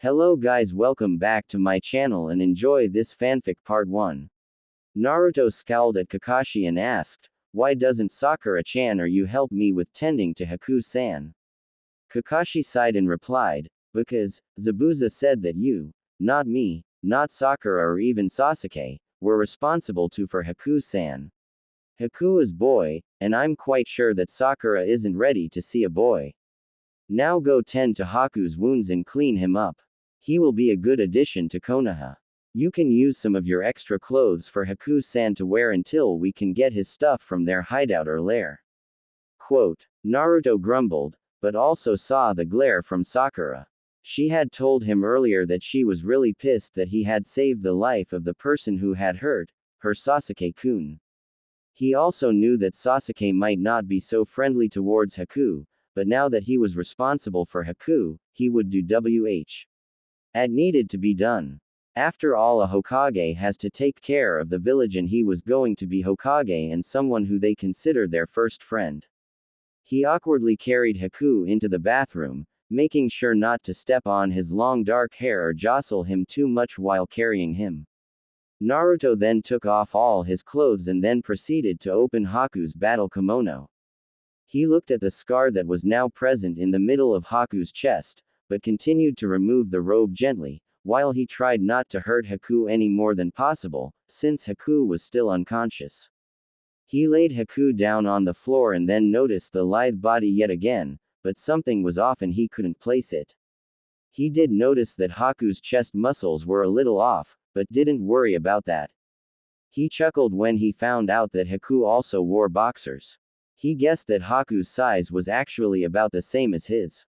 Hello guys, welcome back to my channel and enjoy this fanfic part 1. Naruto scowled at Kakashi and asked, "Why doesn't Sakura-chan or you help me with tending to Haku-san?" Kakashi sighed and replied, "Because, Zabuza said that you, not me, not Sakura or even Sasuke, were responsible for Haku-san. Haku is boy, and I'm quite sure that Sakura isn't ready to see a boy. Now go tend to Haku's wounds and clean him up. He will be a good addition to Konoha. You can use some of your extra clothes for Haku-san to wear until we can get his stuff from their hideout or lair." Quote. Naruto grumbled, but also saw the glare from Sakura. She had told him earlier that she was really pissed that he had saved the life of the person who had hurt her, Sasuke-kun. He also knew that Sasuke might not be so friendly towards Haku, but now that he was responsible for Haku, he would do what needed to be done. After all, a Hokage has to take care of the village and he was going to be Hokage and someone who they consider their first friend. He awkwardly carried Haku into the bathroom, making sure not to step on his long dark hair or jostle him too much while carrying him. Naruto then took off all his clothes and then proceeded to open Haku's battle kimono. He looked at the scar that was now present in the middle of Haku's chest, but continued to remove the robe gently, while he tried not to hurt Haku any more than possible, since Haku was still unconscious. He laid Haku down on the floor and then noticed the lithe body yet again, but something was off and he couldn't place it. He did notice that Haku's chest muscles were a little off, but didn't worry about that. He chuckled when he found out that Haku also wore boxers. He guessed that Haku's size was actually about the same as his.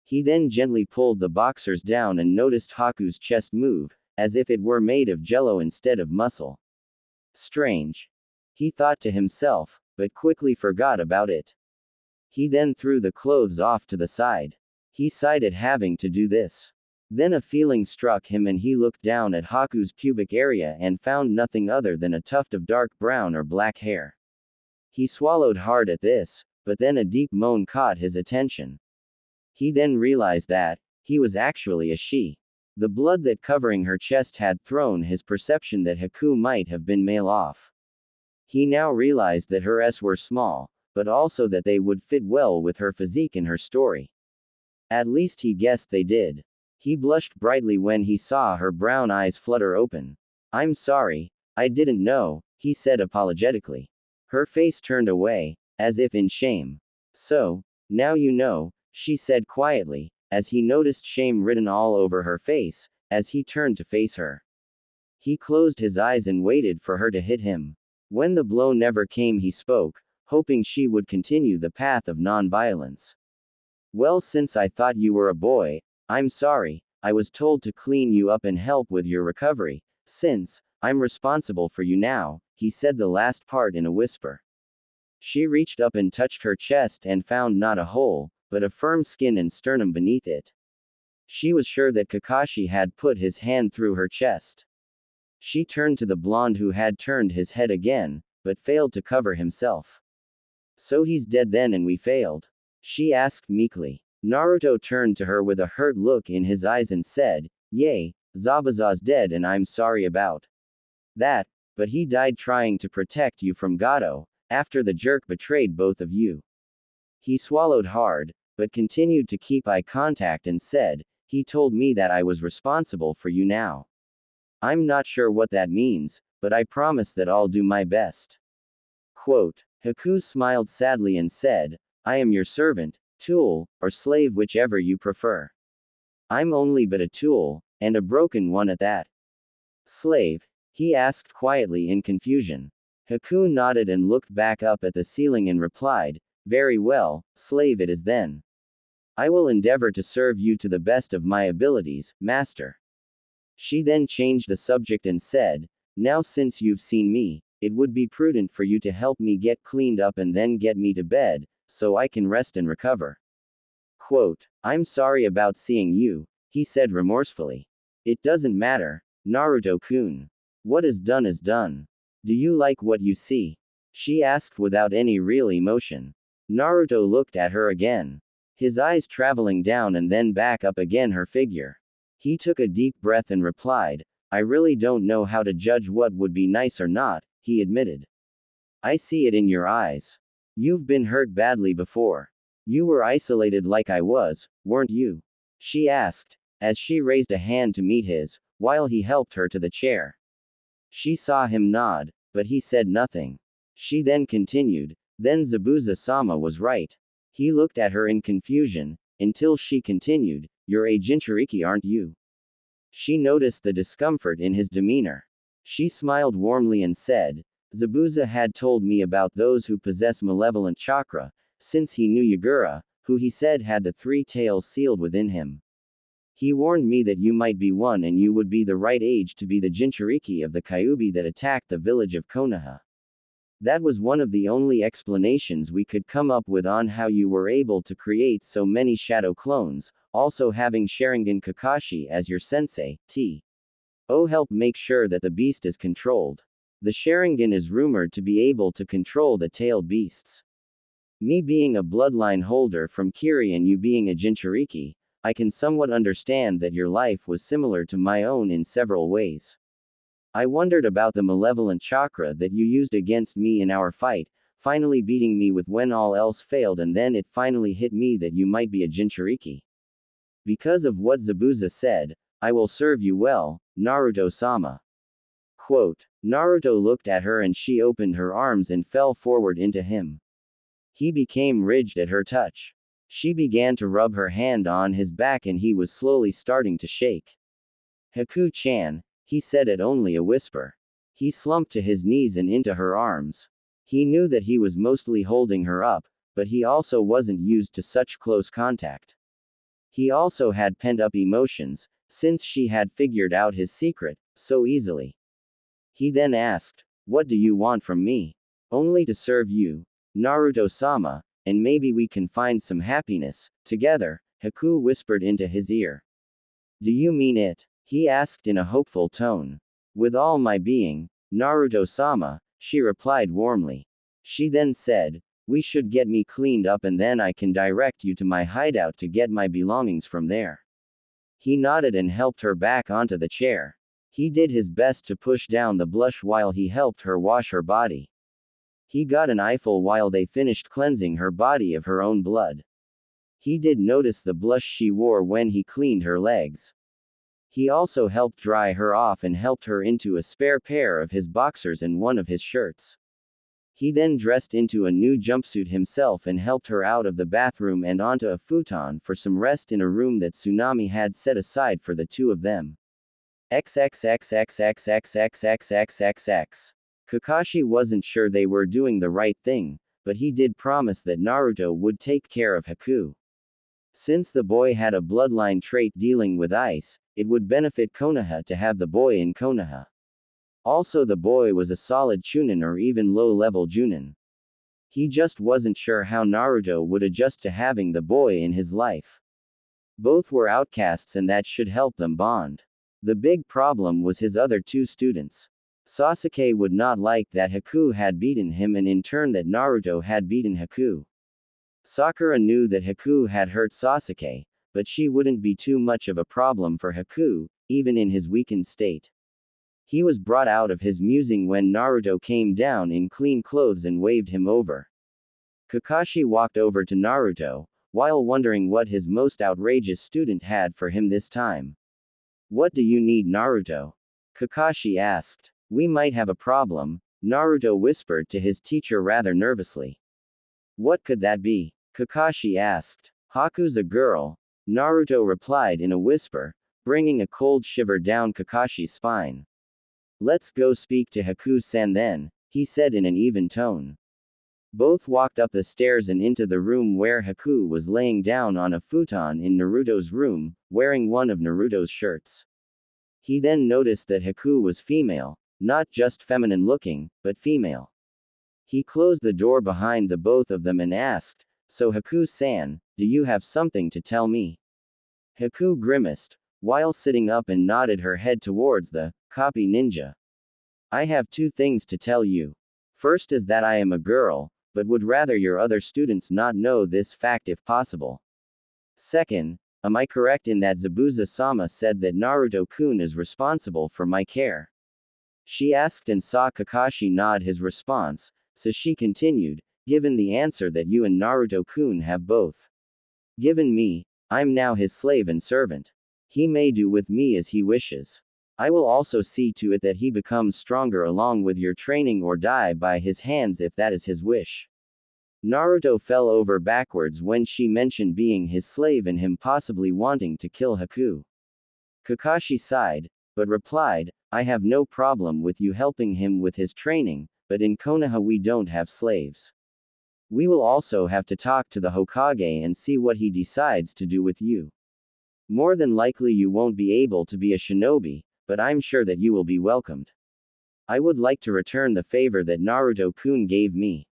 He then gently pulled the boxers down and noticed Haku's chest move, as if it were made of jello instead of muscle. Strange. He thought to himself, but quickly forgot about it. He then threw the clothes off to the side. He sighed at having to do this. Then a feeling struck him and he looked down at Haku's pubic area and found nothing other than a tuft of dark brown or black hair. He swallowed hard at this, but then a deep moan caught his attention. He then realized that he was actually a she. The blood that covering her chest had thrown his perception that Haku might have been male off. He now realized that her s were small, but also that they would fit well with her physique and her story. At least he guessed they did. He blushed brightly when he saw her brown eyes flutter open. "I'm sorry, I didn't know," he said apologetically. Her face turned away, as if in shame. "So, now you know," she said quietly, as he noticed shame written all over her face, as he turned to face her. He closed his eyes and waited for her to hit him. When the blow never came, he spoke, hoping she would continue the path of non-violence. "Well, since I thought you were a boy, I'm sorry. I was told to clean you up and help with your recovery, since I'm responsible for you now," he said the last part in a whisper. She reached up and touched her chest and found not a hole, but a firm skin and sternum beneath it. She was sure that Kakashi had put his hand through her chest. She turned to the blonde who had turned his head again, but failed to cover himself. "So he's dead then and we failed?" she asked meekly. Naruto turned to her with a hurt look in his eyes and said, "Yay, Zabuza's dead and I'm sorry about that, but he died trying to protect you from Gato, after the jerk betrayed both of you." He swallowed hard, but continued to keep eye contact and said, "He told me that I was responsible for you now. I'm not sure what that means, but I promise that I'll do my best." Quote. Haku smiled sadly and said, "I am your servant, tool, or slave, whichever you prefer. I'm only but a tool, and a broken one at that." "Slave?" he asked quietly in confusion. Haku nodded and looked back up at the ceiling and replied, "Very well, slave it is then. I will endeavor to serve you to the best of my abilities, master." She then changed the subject and said, "Now since you've seen me, it would be prudent for you to help me get cleaned up and then get me to bed, so I can rest and recover." Quote. "I'm sorry about seeing you," he said remorsefully. "It doesn't matter, Naruto-kun. What is done is done. Do you like what you see?" she asked without any real emotion. Naruto looked at her again. His eyes traveling down and then back up again her figure. He took a deep breath and replied, I really don't know how to judge what would be nice or not, he admitted. I see it in your eyes. You've been hurt badly before. You were isolated like I was, weren't you? She asked, as she raised a hand to meet his, while he helped her to the chair. She saw him nod, but he said nothing. She then continued, then Zabuza-sama was right. He looked at her in confusion, until she continued, you're a Jinchuriki aren't you? She noticed the discomfort in his demeanor. She smiled warmly and said, Zabuza had told me about those who possess malevolent chakra, since he knew Yagura, who he said had the three tails sealed within him. He warned me that you might be one and you would be the right age to be the Jinchuriki of the Kyuubi that attacked the village of Konoha. That was one of the only explanations we could come up with on how you were able to create so many shadow clones, also having Sharingan Kakashi as your sensei, T.O. help make sure that the beast is controlled. The Sharingan is rumored to be able to control the tailed beasts. Me being a bloodline holder from Kiri and you being a Jinchuriki, I can somewhat understand that your life was similar to my own in several ways. I wondered about the malevolent chakra that you used against me in our fight, finally beating me with when all else failed, and then it finally hit me that you might be a Jinchuriki. Because of what Zabuza said, I will serve you well, Naruto-sama. Quote, Naruto looked at her and she opened her arms and fell forward into him. He became rigid at her touch. She began to rub her hand on his back and he was slowly starting to shake. Haku-chan, he said at only a whisper. He slumped to his knees and into her arms. He knew that he was mostly holding her up, but he also wasn't used to such close contact. He also had pent-up emotions, since she had figured out his secret so easily. He then asked, what do you want from me? Only to serve you, Naruto-sama, and maybe we can find some happiness together, Haku whispered into his ear. Do you mean it? He asked in a hopeful tone. With all my being, Naruto-sama, she replied warmly. She then said, we should get me cleaned up and then I can direct you to my hideout to get my belongings from there. He nodded and helped her back onto the chair. He did his best to push down the blush while he helped her wash her body. He got an eyeful while they finished cleansing her body of her own blood. He did notice the blush she wore when he cleaned her legs. He also helped dry her off and helped her into a spare pair of his boxers and one of his shirts. He then dressed into a new jumpsuit himself and helped her out of the bathroom and onto a futon for some rest in a room that Tsunami had set aside for the two of them. XXXXXXXXXXXX. Kakashi wasn't sure they were doing the right thing, but he did promise that Naruto would take care of Haku. Since the boy had a bloodline trait dealing with ice, it would benefit Konoha to have the boy in Konoha. Also, the boy was a solid chunin or even low-level junin. He just wasn't sure how Naruto would adjust to having the boy in his life. Both were outcasts and that should help them bond. The big problem was his other two students. Sasuke would not like that Haku had beaten him and in turn that Naruto had beaten Haku. Sakura knew that Haku had hurt Sasuke, but she wouldn't be too much of a problem for Haku, even in his weakened state. He was brought out of his musing when Naruto came down in clean clothes and waved him over. Kakashi walked over to Naruto, while wondering what his most outrageous student had for him this time. What do you need, Naruto? Kakashi asked. We might have a problem, Naruto whispered to his teacher rather nervously. What could that be? Kakashi asked. Haku's a girl, Naruto replied in a whisper, bringing a cold shiver down Kakashi's spine. Let's go speak to Haku-san then, he said in an even tone. Both walked up the stairs and into the room where Haku was laying down on a futon in Naruto's room, wearing one of Naruto's shirts. He then noticed that Haku was female, not just feminine looking, but female. He closed the door behind the both of them and asked, so Haku-san, do you have something to tell me? Haku grimaced, while sitting up and nodded her head towards the copy ninja. I have two things to tell you. First is that I am a girl, but would rather your other students not know this fact if possible. Second, Am I correct in that Zabuza-sama said that Naruto-kun is responsible for my care? She asked and saw Kakashi nod his response, so she continued, given the answer that you and Naruto-kun have both given me, I'm now his slave and servant. He may do with me as he wishes. I will also see to it that he becomes stronger along with your training or die by his hands if that is his wish. Naruto fell over backwards when she mentioned being his slave and him possibly wanting to kill Haku. Kakashi sighed, but replied, I have no problem with you helping him with his training, but in Konoha we don't have slaves. We will also have to talk to the Hokage and see what he decides to do with you. More than likely you won't be able to be a shinobi, but I'm sure that you will be welcomed. I would like to return the favor that Naruto-kun gave me.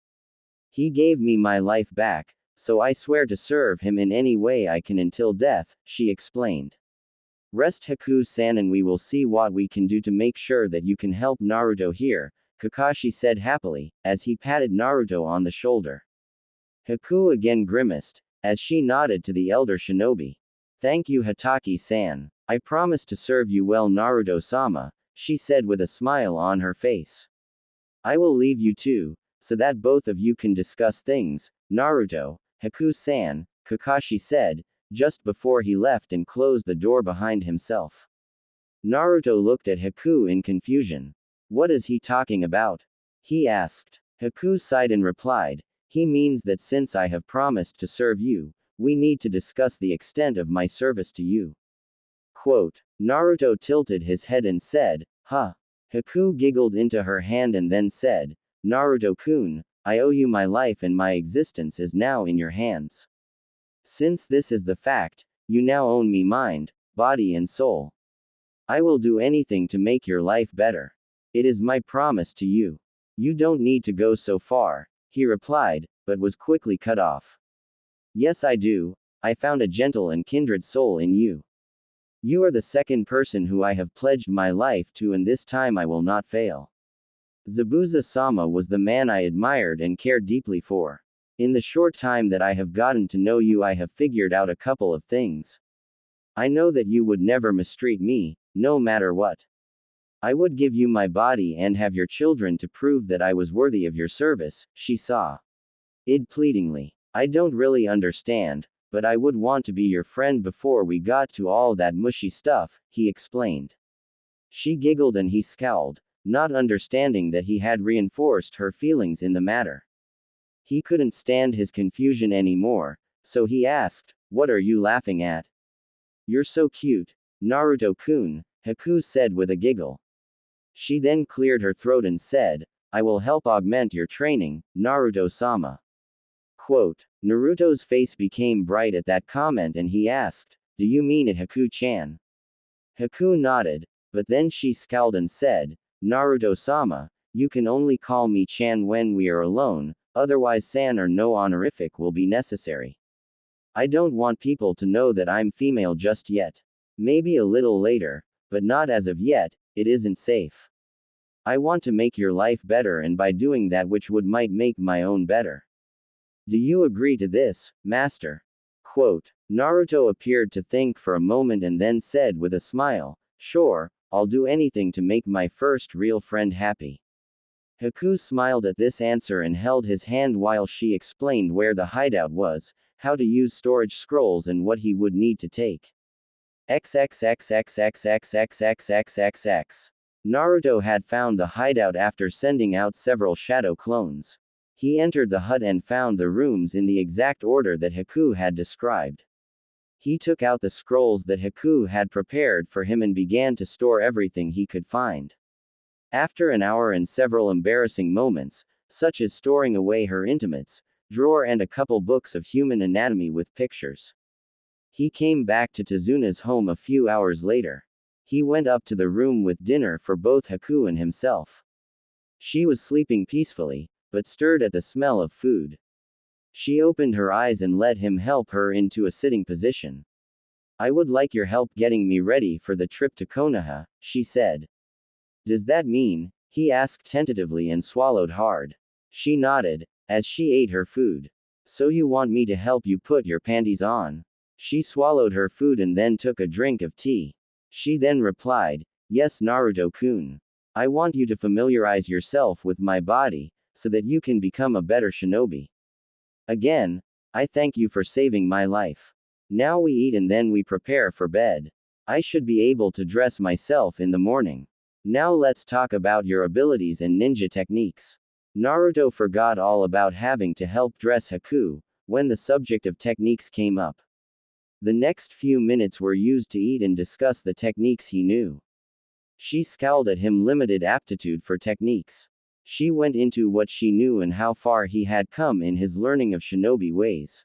He gave me my life back, so I swear to serve him in any way I can until death, she explained. Rest Haku-san and we will see what we can do to make sure that you can help Naruto here, Kakashi said happily, as he patted Naruto on the shoulder. Haku again grimaced, as she nodded to the elder shinobi. Thank you Hatake-san. I promise to serve you well Naruto-sama, she said with a smile on her face. I will leave you too, so that both of you can discuss things, Naruto, Haku-san, Kakashi said, just before he left and closed the door behind himself. Naruto looked at Haku in confusion. What is he talking about? He asked. Haku sighed and replied, he means that since I have promised to serve you, we need to discuss the extent of my service to you. Quote. Naruto tilted his head and said, huh. Haku giggled into her hand and then said, Naruto-kun, I owe you my life and my existence is now in your hands. Since this is the fact, you now own me mind, body and soul. I will do anything to make your life better. It is my promise to you. You don't need to go so far, he replied, but was quickly cut off. Yes I do, I found a gentle and kindred soul in you. You are the second person who I have pledged my life to and this time I will not fail. Zabuza-sama was the man I admired and cared deeply for. In the short time that I have gotten to know you I have figured out a couple of things. I know that you would never mistreat me, no matter what. I would give you my body and have your children to prove that I was worthy of your service, she saw it pleadingly. I don't really understand, but I would want to be your friend before we got to all that mushy stuff, he explained. She giggled and he scowled, not understanding that he had reinforced her feelings in the matter. He couldn't stand his confusion anymore, so he asked, what are you laughing at? You're so cute, Naruto-kun, Haku said with a giggle. She then cleared her throat and said, I will help augment your training, Naruto-sama. Quote. Naruto's face became bright at that comment and he asked, do you mean it Haku-chan? Haku nodded, but then she scowled and said, Naruto-sama, you can only call me Chan when we are alone, otherwise san or no honorific will be necessary. I don't want people to know that I'm female just yet. Maybe a little later, but not as of yet, it isn't safe. I want to make your life better and by doing that which would might make my own better. Do you agree to this, master? Quote. Naruto appeared to think for a moment and then said with a smile, sure, I'll do anything to make my first real friend happy. Haku smiled at this answer and held his hand while she explained where the hideout was, how to use storage scrolls and what he would need to take. XXXXXXXXXXX. Naruto had found the hideout after sending out several shadow clones. He entered the hut and found the rooms in the exact order that Haku had described. He took out the scrolls that Haku had prepared for him and began to store everything he could find. After an hour and several embarrassing moments, such as storing away her intimates, drawer and a couple books of human anatomy with pictures, he came back to Tezuna's home a few hours later. He went up to the room with dinner for both Haku and himself. She was sleeping peacefully, but stirred at the smell of food. She opened her eyes and let him help her into a sitting position. I would like your help getting me ready for the trip to Konoha, she said. Does that mean? He asked tentatively and swallowed hard. She nodded, as she ate her food. So you want me to help you put your panties on? She swallowed her food and then took a drink of tea. She then replied, "Yes, Naruto-kun. I want you to familiarize yourself with my body, so that you can become a better shinobi. Again, I thank you for saving my life. Now we eat and then we prepare for bed. I should be able to dress myself in the morning. Now let's talk about your abilities and ninja techniques." Naruto forgot all about having to help dress Haku, when the subject of techniques came up. The next few minutes were used to eat and discuss the techniques he knew. She scowled at him limited aptitude for techniques. She went into what she knew and how far he had come in his learning of shinobi ways.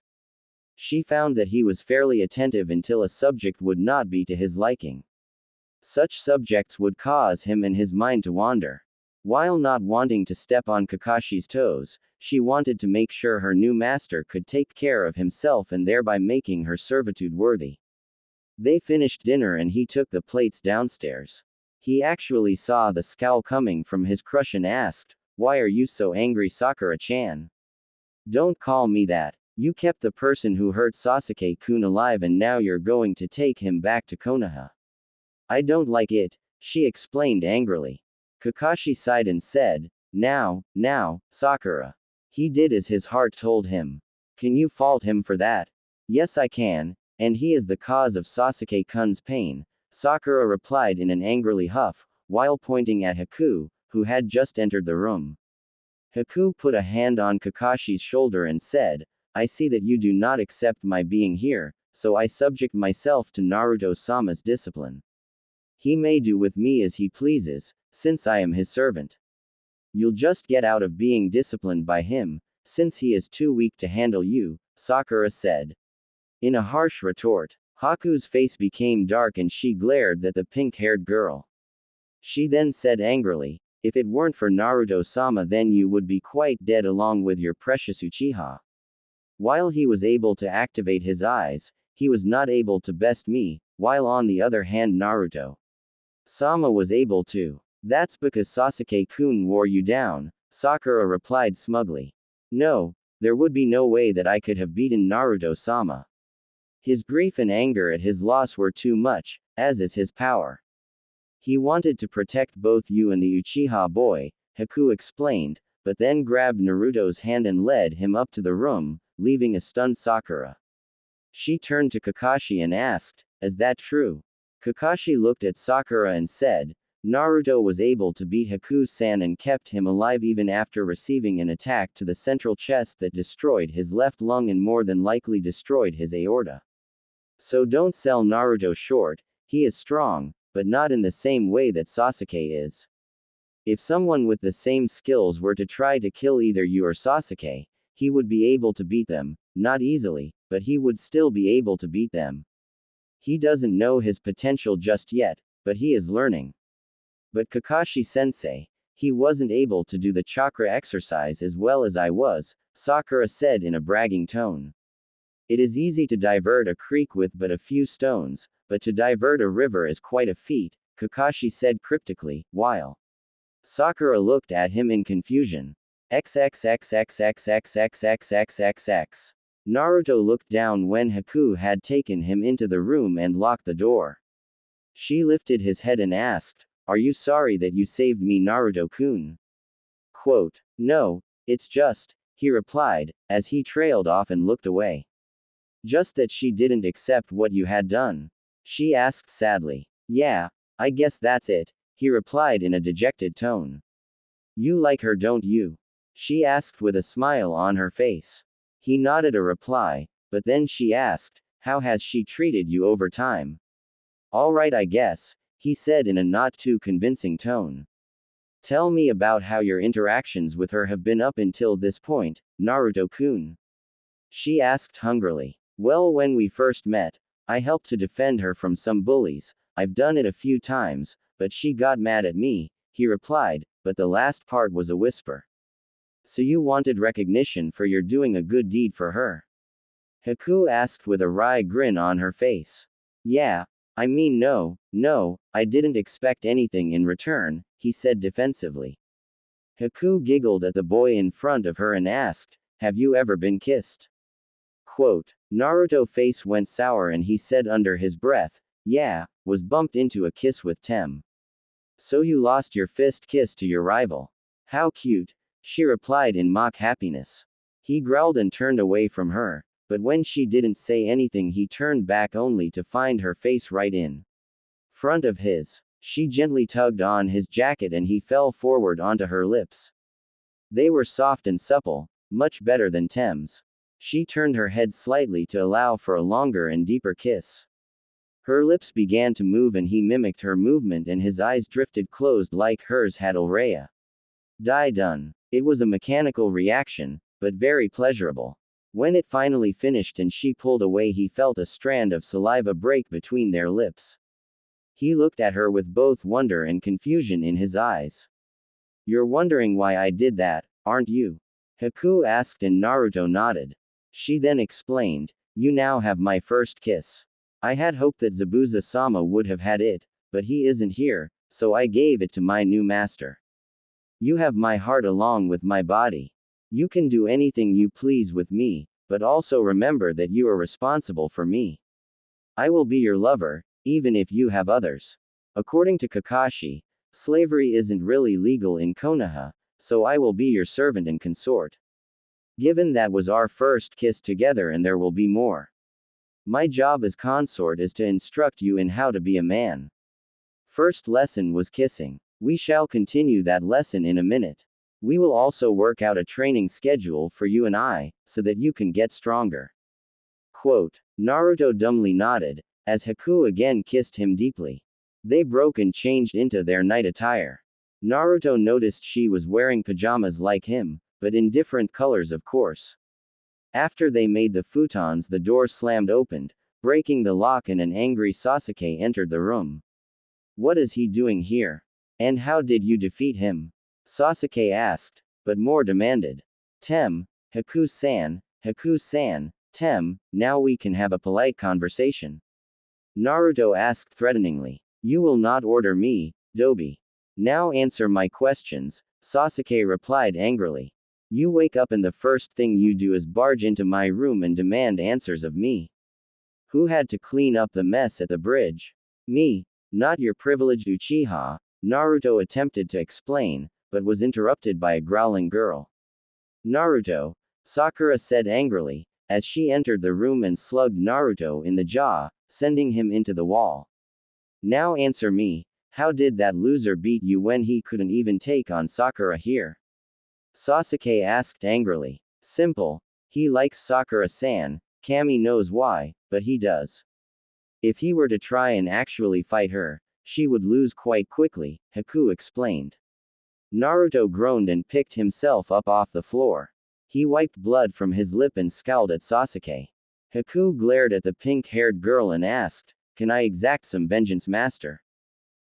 She found that he was fairly attentive until a subject would not be to his liking. Such subjects would cause him and his mind to wander. While not wanting to step on Kakashi's toes, she wanted to make sure her new master could take care of himself and thereby making her servitude worthy. They finished dinner and he took the plates downstairs. He actually saw the scowl coming from his crush and asked, "Why are you so angry, Sakura-chan? Don't call me that. You kept the person who hurt Sasuke-kun alive and now you're going to take him back to Konoha." "I don't like it," she explained angrily. Kakashi sighed and said, Now, Sakura. He did as his heart told him. Can you fault him for that?" "Yes, I can, and he is the cause of Sasuke-kun's pain," Sakura replied in an angrily huff, while pointing at Haku, who had just entered the room. Haku put a hand on Kakashi's shoulder and said, "I see that you do not accept my being here, so I subject myself to Naruto-sama's discipline. He may do with me as he pleases, since I am his servant. You'll just get out of being disciplined by him, since he is too weak to handle you," Sakura said. In a harsh retort, Haku's face became dark and she glared at the pink-haired girl. She then said angrily, "If it weren't for Naruto-sama then you would be quite dead along with your precious Uchiha. While he was able to activate his eyes, he was not able to best me, while on the other hand Naruto-sama was able to. That's because Sasuke-kun wore you down," Sakura replied smugly. "No, there would be no way that I could have beaten Naruto-sama. His grief and anger at his loss were too much, as is his power. He wanted to protect both you and the Uchiha boy," Haku explained, but then grabbed Naruto's hand and led him up to the room, leaving a stunned Sakura. She turned to Kakashi and asked, "Is that true?" Kakashi looked at Sakura and said, "Naruto was able to beat Haku-san and kept him alive even after receiving an attack to the central chest that destroyed his left lung and more than likely destroyed his aorta. So don't sell Naruto short, he is strong, but not in the same way that Sasuke is. If someone with the same skills were to try to kill either you or Sasuke, he would be able to beat them, not easily, but he would still be able to beat them. He doesn't know his potential just yet, but he is learning." "But Kakashi-sensei, he wasn't able to do the chakra exercise as well as I was," Sakura said in a bragging tone. "It is easy to divert a creek with but a few stones, but to divert a river is quite a feat," Kakashi said cryptically, while Sakura looked at him in confusion. XXXXXXXXXXXX. Naruto looked down when Haku had taken him into the room and locked the door. She lifted his head and asked, "Are you sorry that you saved me, Naruto-kun?" Quote, "No, it's just," he replied, as he trailed off and looked away. "Just that she didn't accept what you had done?" She asked sadly. "Yeah, I guess that's it," he replied in a dejected tone. "You like her, don't you?" She asked with a smile on her face. He nodded a reply, but then she asked, "How has she treated you over time?" "All right, I guess," he said in a not too convincing tone. "Tell me about how your interactions with her have been up until this point, Naruto-kun." She asked hungrily. "Well, when we first met, I helped to defend her from some bullies. I've done it a few times, but she got mad at me," he replied, but the last part was a whisper. "So you wanted recognition for your doing a good deed for her?" Haku asked with a wry grin on her face. "Yeah. I mean no, I didn't expect anything in return," he said defensively. Haku giggled at the boy in front of her and asked, "Have you ever been kissed?" Quote, Naruto face went sour and he said under his breath, yeah, was bumped into a kiss with Tem. So you lost your fist kiss to your rival. How cute, she replied in mock happiness. He growled and turned away from her, but when she didn't say anything he turned back only to find her face right in front of his. She gently tugged on his jacket and he fell forward onto her lips. They were soft and supple, much better than Tem's. She turned her head slightly to allow for a longer and deeper kiss. Her lips began to move and he mimicked her movement and his eyes drifted closed like hers had already done. It was a mechanical reaction, but very pleasurable. When it finally finished and she pulled away he felt a strand of saliva break between their lips. He looked at her with both wonder and confusion in his eyes. You're wondering why I did that, aren't you? Haku asked and Naruto nodded. She then explained, you now have my first kiss. I had hoped that Zabuza-sama would have had it, but he isn't here, so I gave it to my new master. You have my heart along with my body. You can do anything you please with me, but also remember that you are responsible for me. I will be your lover, even if you have others. According to Kakashi, slavery isn't really legal in Konoha, so I will be your servant and consort. Given that was our first kiss together and there will be more. My job as consort is to instruct you in how to be a man. First lesson was kissing. We shall continue that lesson in a minute. We will also work out a training schedule for you and I, so that you can get stronger. Quote, Naruto dumbly nodded, as Haku again kissed him deeply. They broke and changed into their night attire. Naruto noticed she was wearing pajamas like him, but in different colors of course. After they made the futons the door slammed opened, breaking the lock and an angry Sasuke entered the room. What is he doing here? And how did you defeat him? Sasuke asked, but more demanded. Tem, Haku-san, Tem, now we can have a polite conversation. Naruto asked threateningly. You will not order me, Dobi. Now answer my questions, Sasuke replied angrily. You wake up and the first thing you do is barge into my room and demand answers of me. Who had to clean up the mess at the bridge? Me, not your privileged Uchiha, Naruto attempted to explain, but was interrupted by a growling girl. Naruto, Sakura said angrily, as she entered the room and slugged Naruto in the jaw, sending him into the wall. Now answer me, how did that loser beat you when he couldn't even take on Sakura here? Sasuke asked angrily. Simple, he likes Sakura-san, Kami knows why, but he does. If he were to try and actually fight her, she would lose quite quickly, Haku explained. Naruto groaned and picked himself up off the floor. He wiped blood from his lip and scowled at Sasuke. Haku glared at the pink-haired girl and asked, can I exact some vengeance, master?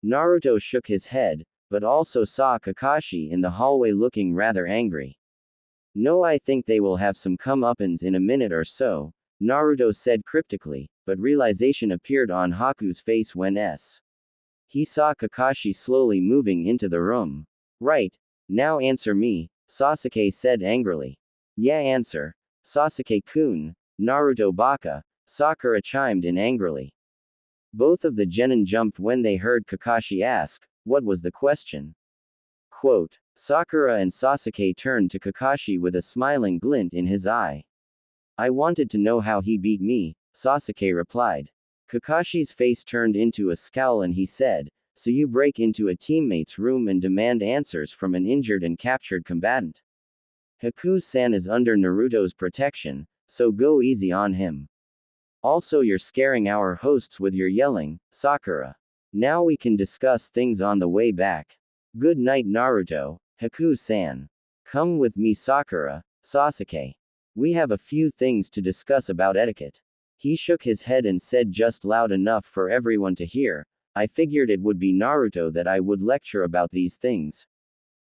Naruto shook his head, but also saw Kakashi in the hallway looking rather angry. No, I think they will have some comeuppance in a minute or so, Naruto said cryptically, but realization appeared on Haku's face when he saw Kakashi slowly moving into the room. Right, now answer me, Sasuke said angrily. Yeah, answer, Sasuke-kun, Naruto baka, Sakura chimed in angrily. Both of the genin jumped when they heard Kakashi ask, what was the question? Quote, Sakura and Sasuke turned to Kakashi with a smiling glint in his eye. I wanted to know how he beat me, Sasuke replied. Kakashi's face turned into a scowl and he said, so you break into a teammate's room and demand answers from an injured and captured combatant. Haku-san is under Naruto's protection, so go easy on him. Also, you're scaring our hosts with your yelling, Sakura. Now we can discuss things on the way back. Good night, Naruto, Haku-san. Come with me, Sakura, Sasuke. We have a few things to discuss about etiquette. He shook his head and said just loud enough for everyone to hear, I figured it would be Naruto that I would lecture about these things.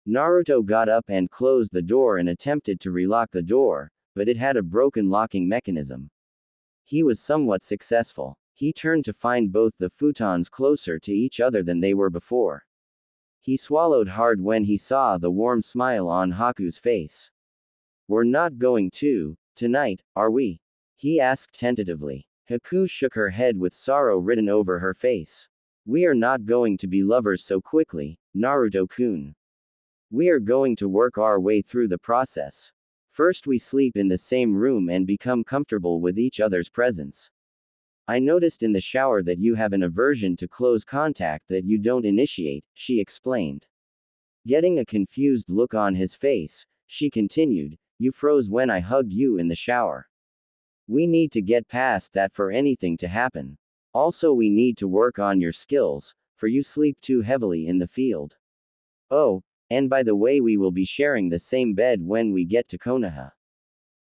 Naruto got up and closed the door and attempted to relock the door, but it had a broken locking mechanism. He was somewhat successful. He turned to find both the futons closer to each other than they were before. He swallowed hard when he saw the warm smile on Haku's face. We're not going to, tonight, are we? he asked tentatively. Haku shook her head with sorrow written over her face. We are not going to be lovers so quickly, Naruto-kun. We are going to work our way through the process. First we sleep in the same room and become comfortable with each other's presence. I noticed in the shower that you have an aversion to close contact that you don't initiate, she explained. Getting a confused look on his face, she continued, you froze when I hugged you in the shower. We need to get past that for anything to happen. Also we need to work on your skills, for you sleep too heavily in the field. Oh, and by the way we will be sharing the same bed when we get to Konoha.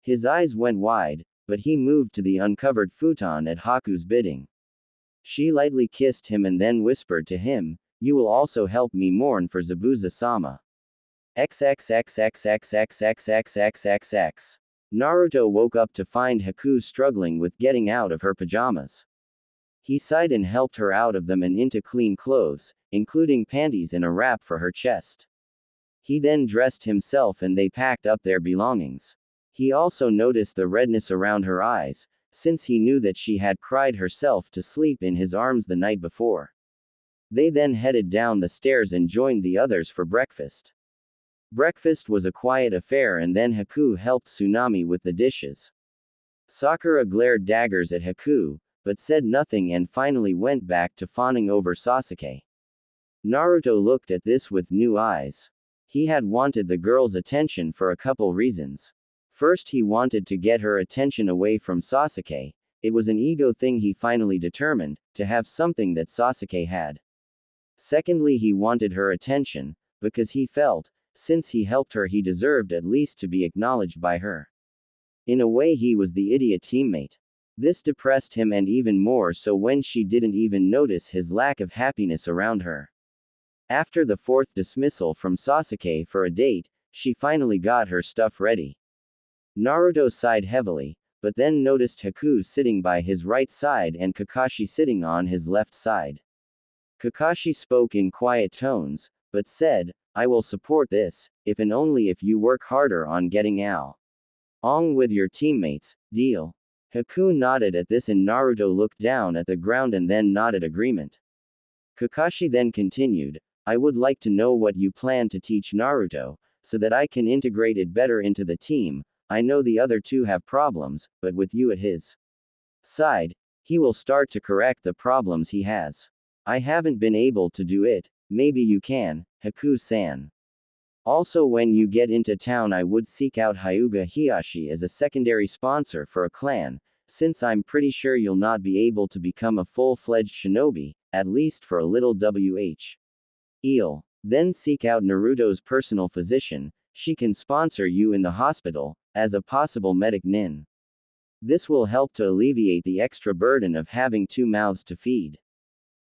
His eyes went wide, but he moved to the uncovered futon at Haku's bidding. She lightly kissed him and then whispered to him, you will also help me mourn for Zabuza-sama. XXXXXXXXXXX. Naruto woke up to find Haku struggling with getting out of her pajamas. He sighed and helped her out of them and into clean clothes, including panties and a wrap for her chest. He then dressed himself and they packed up their belongings. He also noticed the redness around her eyes, since he knew that she had cried herself to sleep in his arms the night before. They then headed down the stairs and joined the others for breakfast. Breakfast was a quiet affair and then Haku helped Tsunami with the dishes. Sakura glared daggers at Haku, but said nothing and finally went back to fawning over Sasuke. Naruto looked at this with new eyes. He had wanted the girl's attention for a couple reasons. First, he wanted to get her attention away from Sasuke. It was an ego thing he finally determined, to have something that Sasuke had. Secondly, he wanted her attention, because he felt, since he helped her he deserved at least to be acknowledged by her. In a way he was the idiot teammate. This depressed him and even more so when she didn't even notice his lack of happiness around her. After the fourth dismissal from Sasuke for a date, she finally got her stuff ready. Naruto sighed heavily, but then noticed Haku sitting by his right side and Kakashi sitting on his left side. Kakashi spoke in quiet tones, but said, I will support this, if and only if you work harder on getting along with your teammates, deal. Haku nodded at this and Naruto looked down at the ground and then nodded agreement. Kakashi then continued, I would like to know what you plan to teach Naruto, so that I can integrate it better into the team. I know the other two have problems, but with you at his side, he will start to correct the problems he has. I haven't been able to do it, maybe you can, Haku-san. Also when you get into town I would seek out Hyuga Hiyashi as a secondary sponsor for a clan, since I'm pretty sure you'll not be able to become a full-fledged shinobi, at least for a little while. Then seek out Naruto's personal physician, she can sponsor you in the hospital, as a possible medic nin. This will help to alleviate the extra burden of having two mouths to feed.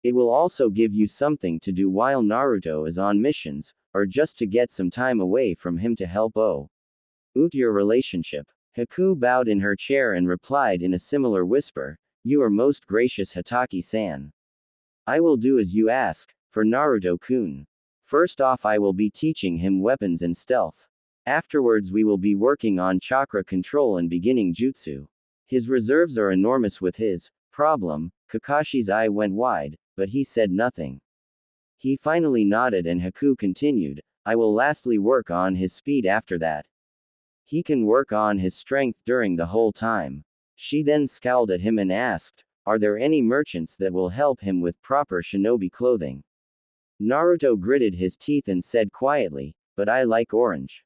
It will also give you something to do while Naruto is on missions, or just to get some time away from him to help out your relationship. Haku bowed in her chair and replied in a similar whisper, you are most gracious Hataki-san. I will do as you ask, for Naruto-kun. First off I will be teaching him weapons and stealth. Afterwards we will be working on chakra control and beginning jutsu. His reserves are enormous with his problem. Kakashi's eye went wide, but he said nothing. He finally nodded and Haku continued, I will lastly work on his speed after that. He can work on his strength during the whole time. She then scowled at him and asked, are there any merchants that will help him with proper shinobi clothing? Naruto gritted his teeth and said quietly, but I like orange.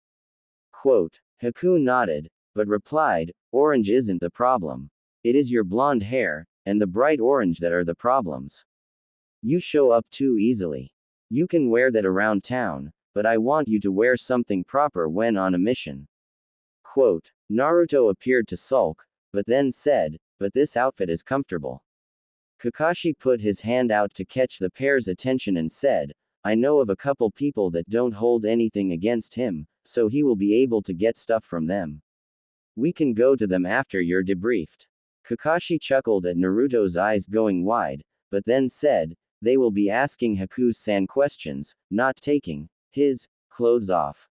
Quote. Haku nodded, but replied, orange isn't the problem. It is your blonde hair, and the bright orange that are the problems. You show up too easily. You can wear that around town, but I want you to wear something proper when on a mission. Quote. Naruto appeared to sulk, but then said, but this outfit is comfortable. Kakashi put his hand out to catch the pair's attention and said, I know of a couple people that don't hold anything against him, so he will be able to get stuff from them. We can go to them after you're debriefed. Kakashi chuckled at Naruto's eyes going wide, but then said, they will be asking Haku-san questions, not taking his clothes off.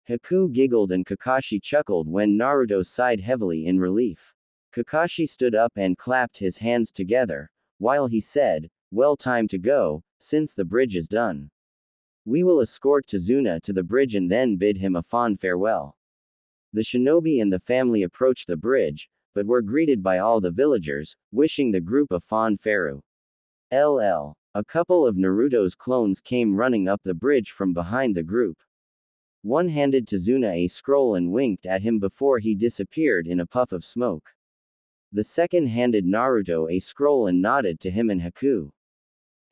Haku giggled and Kakashi chuckled when Naruto sighed heavily in relief. Kakashi stood up and clapped his hands together, while he said, "Well, time to go, since the bridge is done. We will escort Tazuna to the bridge and then bid him a fond farewell." The shinobi and the family approached the bridge, but were greeted by all the villagers, wishing the group a fond farewell. A couple of Naruto's clones came running up the bridge from behind the group. One handed Tazuna a scroll and winked at him before he disappeared in a puff of smoke. The second handed Naruto a scroll and nodded to him and Haku.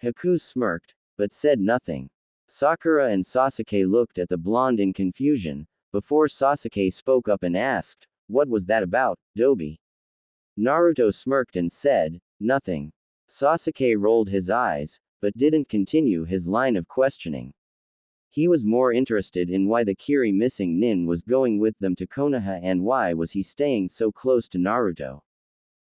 Haku smirked, but said nothing. Sakura and Sasuke looked at the blonde in confusion, before Sasuke spoke up and asked, "What was that about, Dobi?" Naruto smirked and said, "Nothing." Sasuke rolled his eyes, but didn't continue his line of questioning. He was more interested in why the Kiri missing nin was going with them to Konoha and why was he staying so close to Naruto.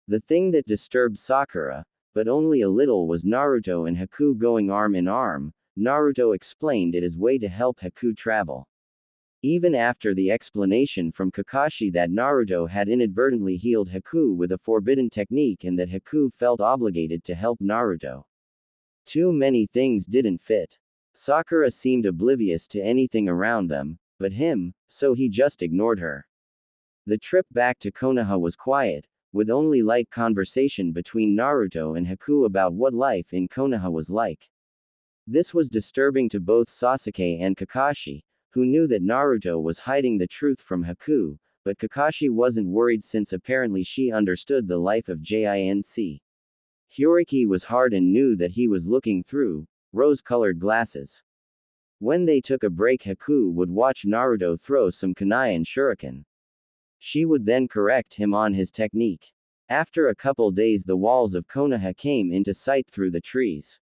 The thing that disturbed Sakura, but only a little, was Naruto and Haku going arm in arm. Naruto explained it as way to help Haku travel. Even after the explanation from Kakashi that Naruto had inadvertently healed Haku with a forbidden technique and that Haku felt obligated to help Naruto. Too many things didn't fit. Sakura seemed oblivious to anything around them, but him, so he just ignored her. The trip back to Konoha was quiet, with only light conversation between Naruto and Haku about what life in Konoha was like. This was disturbing to both Sasuke and Kakashi, who knew that Naruto was hiding the truth from Haku, but Kakashi wasn't worried since apparently she understood the life of Jinc. Hyoriki was hard and knew that he was looking through rose-colored glasses. When they took a break, Haku would watch Naruto throw some kunai and shuriken. She would then correct him on his technique. After a couple days, the walls of Konoha came into sight through the trees.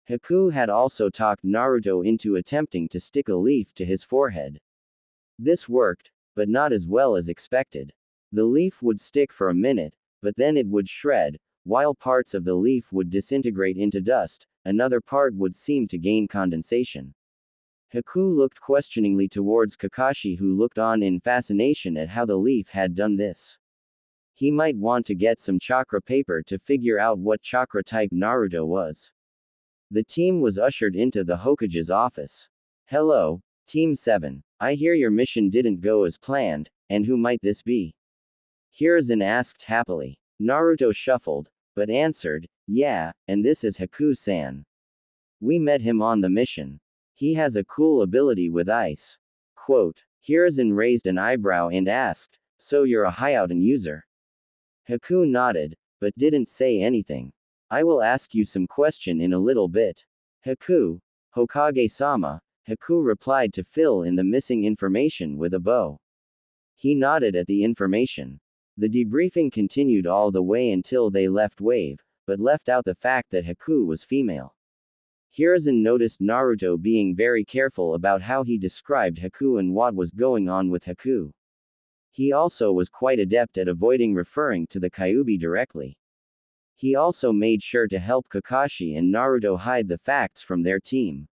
Haku had also talked Naruto into attempting to stick a leaf to his forehead. This worked, but not as well as expected. The leaf would stick for a minute, but then it would shred. While parts of the leaf would disintegrate into dust, another part would seem to gain condensation. Haku looked questioningly towards Kakashi, who looked on in fascination at how the leaf had done this. He might want to get some chakra paper to figure out what chakra type Naruto was. The team was ushered into the Hokage's office. "Hello, Team 7. I hear your mission didn't go as planned, and who might this be?" Hiruzen asked happily. Naruto shuffled, but answered, "Yeah, and this is Haku-san. We met him on the mission. He has a cool ability with ice." Quote. Hiruzen raised an eyebrow and asked, "So you're a Hyouten user?" Haku nodded, but didn't say anything. "I will ask you some question in a little bit." "Haku, Hokage-sama," Haku replied to fill in the missing information with a bow. He nodded at the information. The debriefing continued all the way until they left Wave, but left out the fact that Haku was female. Hiruzen noticed Naruto being very careful about how he described Haku and what was going on with Haku. He also was quite adept at avoiding referring to the Kyuubi directly. He also made sure to help Kakashi and Naruto hide the facts from their team.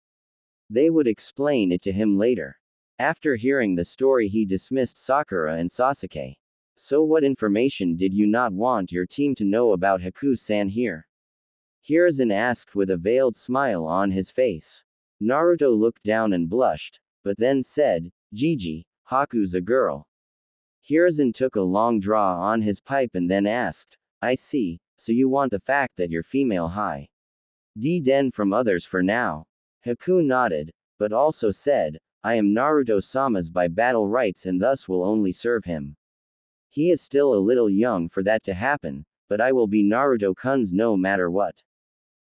They would explain it to him later. After hearing the story, he dismissed Sakura and Sasuke. "So what information did you not want your team to know about Haku-san here?" Hiruzen asked with a veiled smile on his face. Naruto looked down and blushed, but then said, "Gigi, Haku's a girl." Hiruzen took a long draw on his pipe and then asked, "I see, so you want the fact that you're female high den from others for now?" Haku nodded, but also said, "I am Naruto-sama's by battle rights and thus will only serve him. He is still a little young for that to happen, but I will be Naruto-kun's no matter what.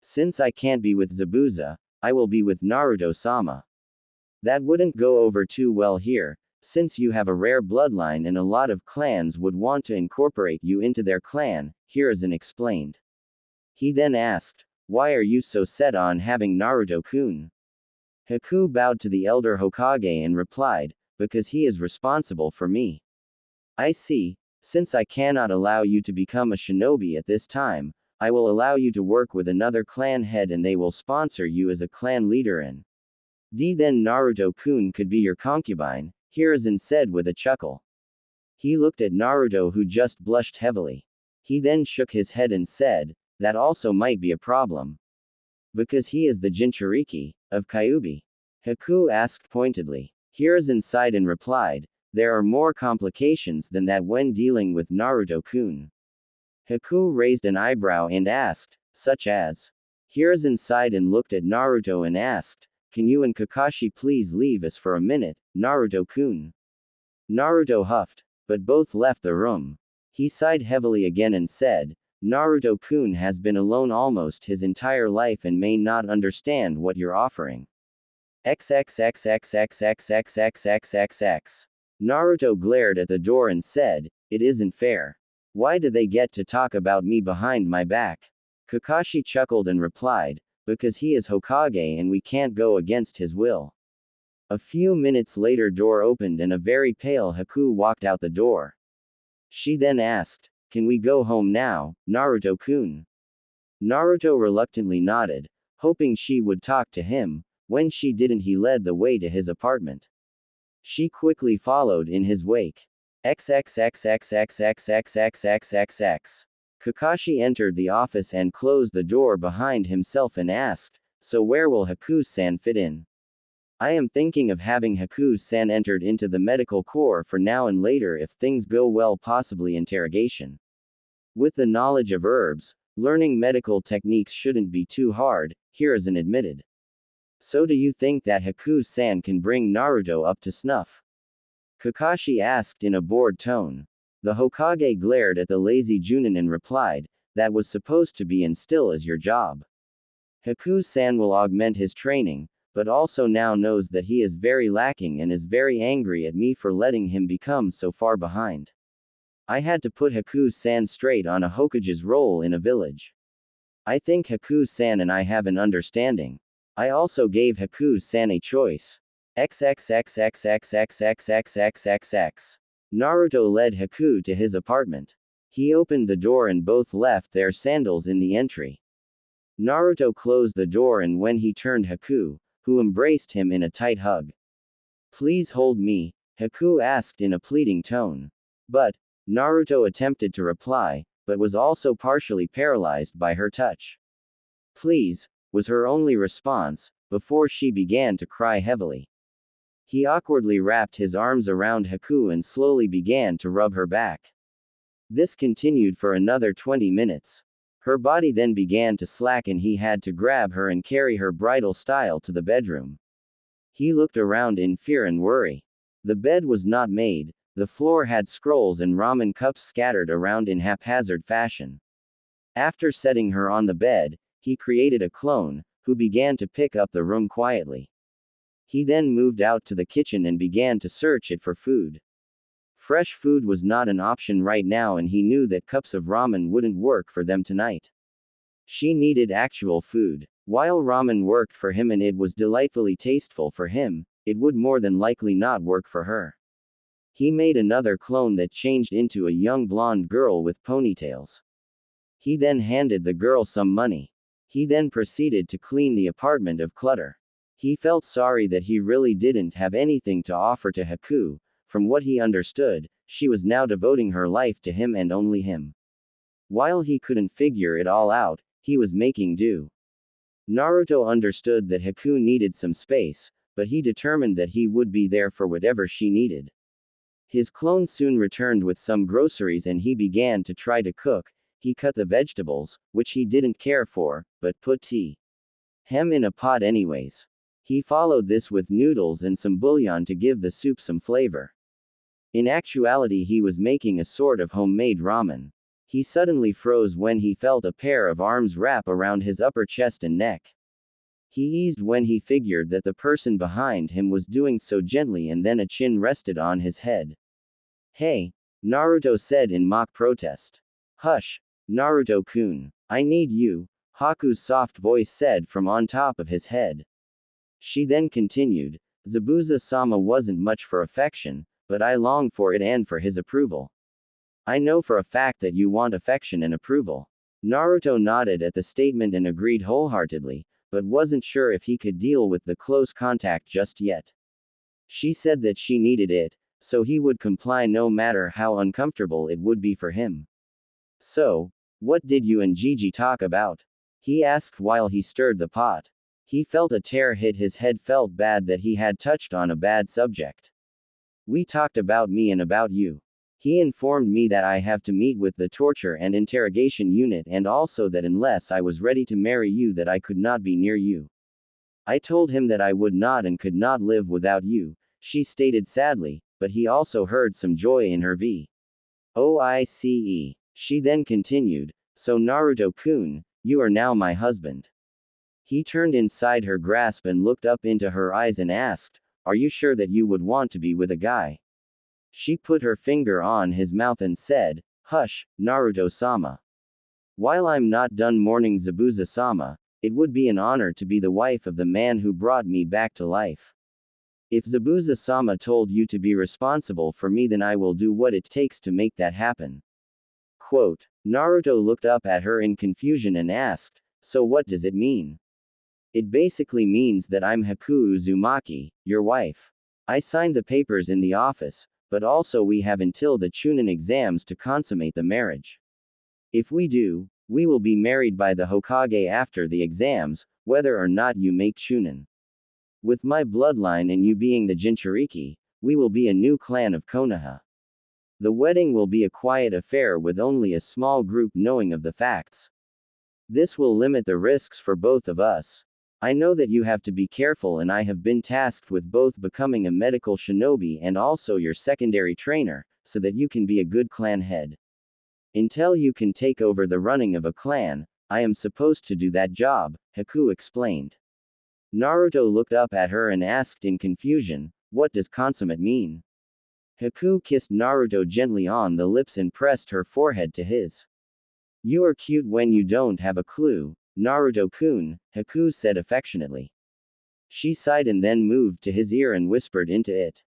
Since I can't be with Zabuza, I will be with Naruto-sama." That wouldn't go over too well here, since you have a rare bloodline and a lot of clans would want to incorporate you into their clan, Hiruzen explained. He then asked, "Why are you so set on having Naruto-kun?" Haku bowed to the elder Hokage and replied, "Because he is responsible for me." "I see. Since I cannot allow you to become a shinobi at this time, I will allow you to work with another clan head and they will sponsor you as a clan leader and then Naruto-kun could be your concubine," Hiruzen said with a chuckle. He looked at Naruto, who just blushed heavily. He then shook his head and said, that also might be a problem. Because he is the Jinchuriki of Kyuubi. Haku asked pointedly. Hiruzen sighed and replied, there are more complications than that when dealing with Naruto-kun. Haku raised an eyebrow and asked, such as? Hiruzen sighed and looked at Naruto and asked, can you and Kakashi please leave us for a minute, Naruto-kun? Naruto huffed, but both left the room. He sighed heavily again and said, Naruto-kun has been alone almost his entire life and may not understand what you're offering. XXXXXXXXXXXX. Naruto glared at the door and said, it isn't fair. Why do they get to talk about me behind my back? Kakashi chuckled and replied, because he is Hokage and we can't go against his will. A few minutes later, door opened and a very pale Haku walked out the door. She then asked, can we go home now, Naruto-kun? Naruto reluctantly nodded, hoping she would talk to him. When she didn't, he led the way to his apartment. She quickly followed in his wake. XXXXXXXXXXXX. Kakashi entered the office and closed the door behind himself and asked, so where will Haku-san fit in? I am thinking of having Haku-san entered into the medical corps for now and later if things go well, possibly interrogation. With the knowledge of herbs, learning medical techniques shouldn't be too hard, Hiruzen admitted. So do you think that Haku-san can bring Naruto up to snuff? Kakashi asked in a bored tone. The Hokage glared at the lazy Junin and replied, that was supposed to be and still is your job. Haku-san will augment his training, but also now knows that he is very lacking and is very angry at me for letting him become so far behind. I had to put Haku-san straight on a Hokage's role in a village. I think Haku-san and I have an understanding. I also gave Haku-san a choice. XXXXXXXXXXX. Naruto led Haku to his apartment. He opened the door and both left their sandals in the entry. Naruto closed the door and when he turned Haku, who embraced him in a tight hug. Please hold me, Haku asked in a pleading tone. But, Naruto attempted to reply, but was also partially paralyzed by her touch. Please, was her only response, before she began to cry heavily. He awkwardly wrapped his arms around Haku and slowly began to rub her back. This continued for another 20 minutes. Her body then began to slack and he had to grab her and carry her bridal style to the bedroom. He looked around in fear and worry. The bed was not made, the floor had scrolls and ramen cups scattered around in haphazard fashion. After setting her on the bed, he created a clone, who began to pick up the room quietly. He then moved out to the kitchen and began to search it for food. Fresh food was not an option right now and he knew that cups of ramen wouldn't work for them tonight. She needed actual food. While ramen worked for him and it was delightfully tasteful for him, it would more than likely not work for her. He made another clone that changed into a young blonde girl with ponytails. He then handed the girl some money. He then proceeded to clean the apartment of clutter. He felt sorry that he really didn't have anything to offer to Haku. From what he understood, she was now devoting her life to him and only him. While he couldn't figure it all out, he was making do. Naruto understood that Haku needed some space, but he determined that he would be there for whatever she needed. His clone soon returned with some groceries and he began to try to cook. He cut the vegetables, which he didn't care for, but put hem in a pot anyways. He followed this with noodles and some bouillon to give the soup some flavor. In actuality, he was making a sort of homemade ramen. He suddenly froze when he felt a pair of arms wrap around his upper chest and neck. He eased when he figured that the person behind him was doing so gently and then a chin rested on his head. Hey, Naruto said in mock protest. Hush, Naruto-kun. I need you, Haku's soft voice said from on top of his head. She then continued, Zabuza-sama wasn't much for affection, but I long for it and for his approval. I know for a fact that you want affection and approval. Naruto nodded at the statement and agreed wholeheartedly, but wasn't sure if he could deal with the close contact just yet. She said that she needed it, so he would comply no matter how uncomfortable it would be for him. So, what did you and Gigi talk about? He asked while he stirred the pot. He felt a tear hit his head, felt bad that he had touched on a bad subject. We talked about me and about you. He informed me that I have to meet with the torture and interrogation unit, and also that unless I was ready to marry you that I could not be near you. I told him that I would not and could not live without you, she stated sadly, but he also heard some joy in her voice. She then continued, so Naruto-kun, you are now my husband. He turned inside her grasp and looked up into her eyes and asked, are you sure that you would want to be with a guy? She put her finger on his mouth and said, hush, Naruto-sama. While I'm not done mourning Zabuza-sama, it would be an honor to be the wife of the man who brought me back to life. If Zabuza-sama told you to be responsible for me, then I will do what it takes to make that happen. Quote, Naruto looked up at her in confusion and asked, so what does it mean? It basically means that I'm Haku Uzumaki, your wife. I signed the papers in the office, but also we have until the Chunin exams to consummate the marriage. If we do, we will be married by the Hokage after the exams, whether or not you make Chunin. With my bloodline and you being the Jinchuriki, we will be a new clan of Konoha. The wedding will be a quiet affair with only a small group knowing of the facts. This will limit the risks for both of us. I know that you have to be careful, and I have been tasked with both becoming a medical shinobi and also your secondary trainer, so that you can be a good clan head. Until you can take over the running of a clan, I am supposed to do that job, Haku explained. Naruto looked up at her and asked in confusion, what does consummate mean? Haku kissed Naruto gently on the lips and pressed her forehead to his. You are cute when you don't have a clue, Naruto-kun, Haku said affectionately. She sighed and then moved to his ear and whispered into it.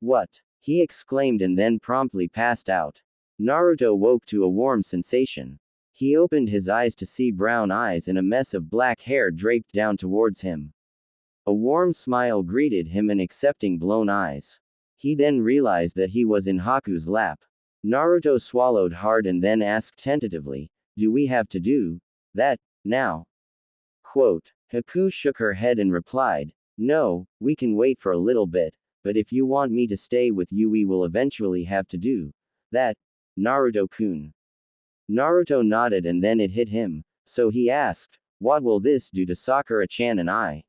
What? He exclaimed and then promptly passed out. Naruto woke to a warm sensation. He opened his eyes to see brown eyes and a mess of black hair draped down towards him. A warm smile greeted him and accepting blown eyes. He then realized that he was in Haku's lap. Naruto swallowed hard and then asked tentatively, do we have to do that now? Quote, Haku shook her head and replied, no, we can wait for a little bit, but if you want me to stay with you we will eventually have to do that, Naruto-kun. Naruto nodded and then it hit him, so he asked, what will this do to Sakura-chan and I?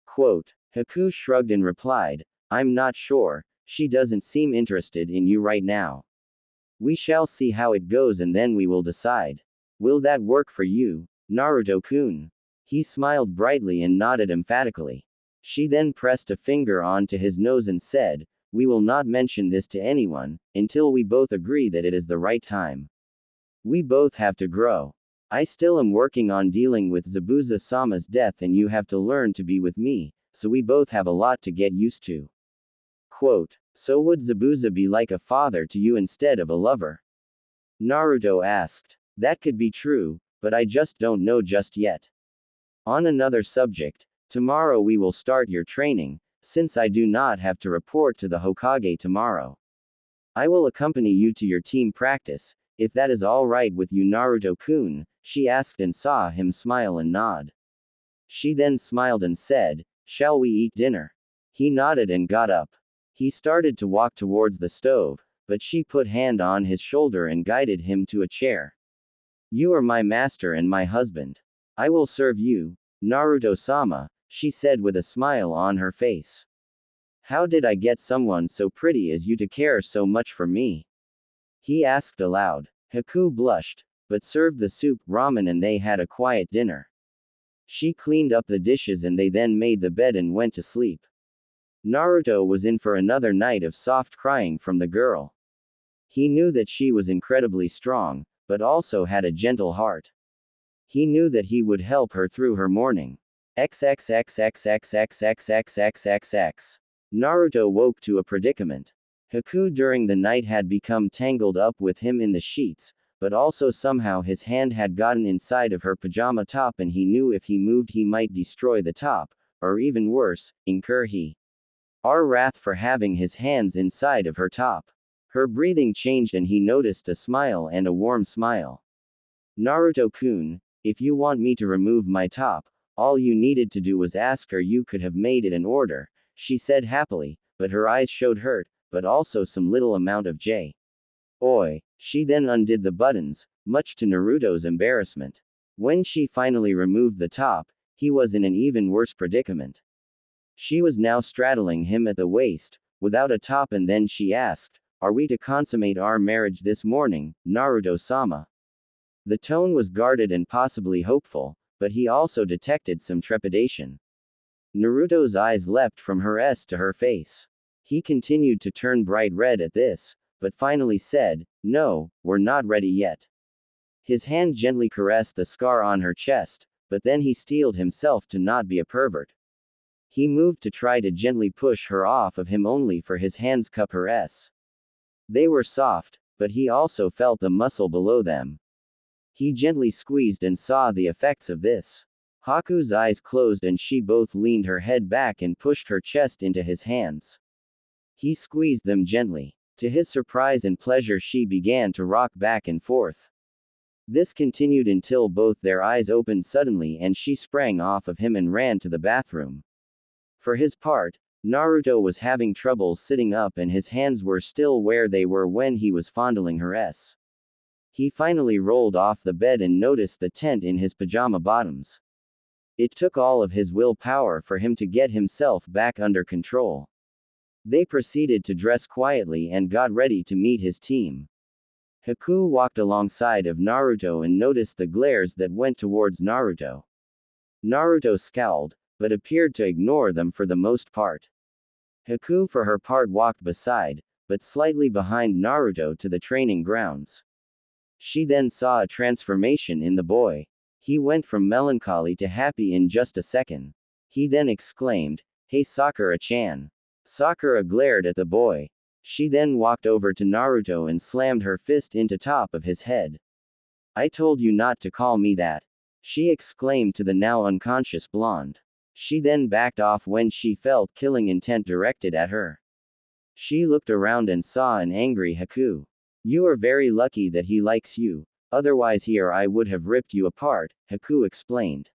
Quote, Haku shrugged and replied, I'm not sure, she doesn't seem interested in you right now. We shall see how it goes and then we will decide. Will that work for you, Naruto-kun? He smiled brightly and nodded emphatically. She then pressed a finger onto his nose and said, we will not mention this to anyone, until we both agree that it is the right time. We both have to grow. I still am working on dealing with Zabuza-sama's death and you have to learn to be with me, so we both have a lot to get used to. Quote, so would Zabuza be like a father to you instead of a lover? Naruto asked. That could be true, but I just don't know just yet. On another subject, tomorrow we will start your training, since I do not have to report to the Hokage tomorrow. I will accompany you to your team practice, if that is all right with you Naruto-kun, she asked and saw him smile and nod. She then smiled and said, shall we eat dinner? He nodded and got up. He started to walk towards the stove, but she put hand on his shoulder and guided him to a chair. You are my master and my husband. I will serve you, Naruto-sama, she said with a smile on her face. How did I get someone so pretty as you to care so much for me? He asked aloud. Haku blushed, but served the soup ramen and they had a quiet dinner. She cleaned up the dishes and they then made the bed and went to sleep. Naruto was in for another night of soft crying from the girl. He knew that she was incredibly strong, but also had a gentle heart. He knew that he would help her through her mourning. XXXXXXXXXXXX. Naruto woke to a predicament. Haku during the night had become tangled up with him in the sheets, but also somehow his hand had gotten inside of her pajama top and he knew if he moved he might destroy the top, or even worse, incur he our wrath for having his hands inside of her top. Her breathing changed and he noticed a smile and a warm smile. Naruto-kun, if you want me to remove my top, all you needed to do was ask her, you could have made it an order, she said happily, but her eyes showed hurt, but also some little amount of joy. Oi. She then undid the buttons, much to Naruto's embarrassment. When she finally removed the top, he was in an even worse predicament. She was now straddling him at the waist, without a top, and then she asked, "Are we to consummate our marriage this morning, Naruto-sama?" The tone was guarded and possibly hopeful, but he also detected some trepidation. Naruto's eyes leapt from her S to her face. He continued to turn bright red at this, but finally said, "No, we're not ready yet." His hand gently caressed the scar on her chest, but then he steeled himself to not be a pervert. He moved to try to gently push her off of him, only for his hands cup her S. They were soft, but he also felt the muscle below them. He gently squeezed and saw the effects of this. Haku's eyes closed and she both leaned her head back and pushed her chest into his hands. He squeezed them gently. To his surprise and pleasure, she began to rock back and forth. This continued until both their eyes opened suddenly and she sprang off of him and ran to the bathroom. For his part, Naruto was having trouble sitting up and his hands were still where they were when he was fondling her S. He finally rolled off the bed and noticed the tent in his pajama bottoms. It took all of his willpower for him to get himself back under control. They proceeded to dress quietly and got ready to meet his team. Haku walked alongside of Naruto and noticed the glares that went towards Naruto. Naruto scowled, but appeared to ignore them for the most part. Haku for her part walked beside, but slightly behind Naruto to the training grounds. She then saw a transformation in the boy. He went from melancholy to happy in just a second. He then exclaimed, "Hey Sakura-chan." Sakura glared at the boy. She then walked over to Naruto and slammed her fist into top of his head. "I told you not to call me that," she exclaimed to the now unconscious blonde. She then backed off when she felt killing intent directed at her. She looked around and saw an angry Haku. "You are very lucky that he likes you, otherwise he or I would have ripped you apart," Haku explained.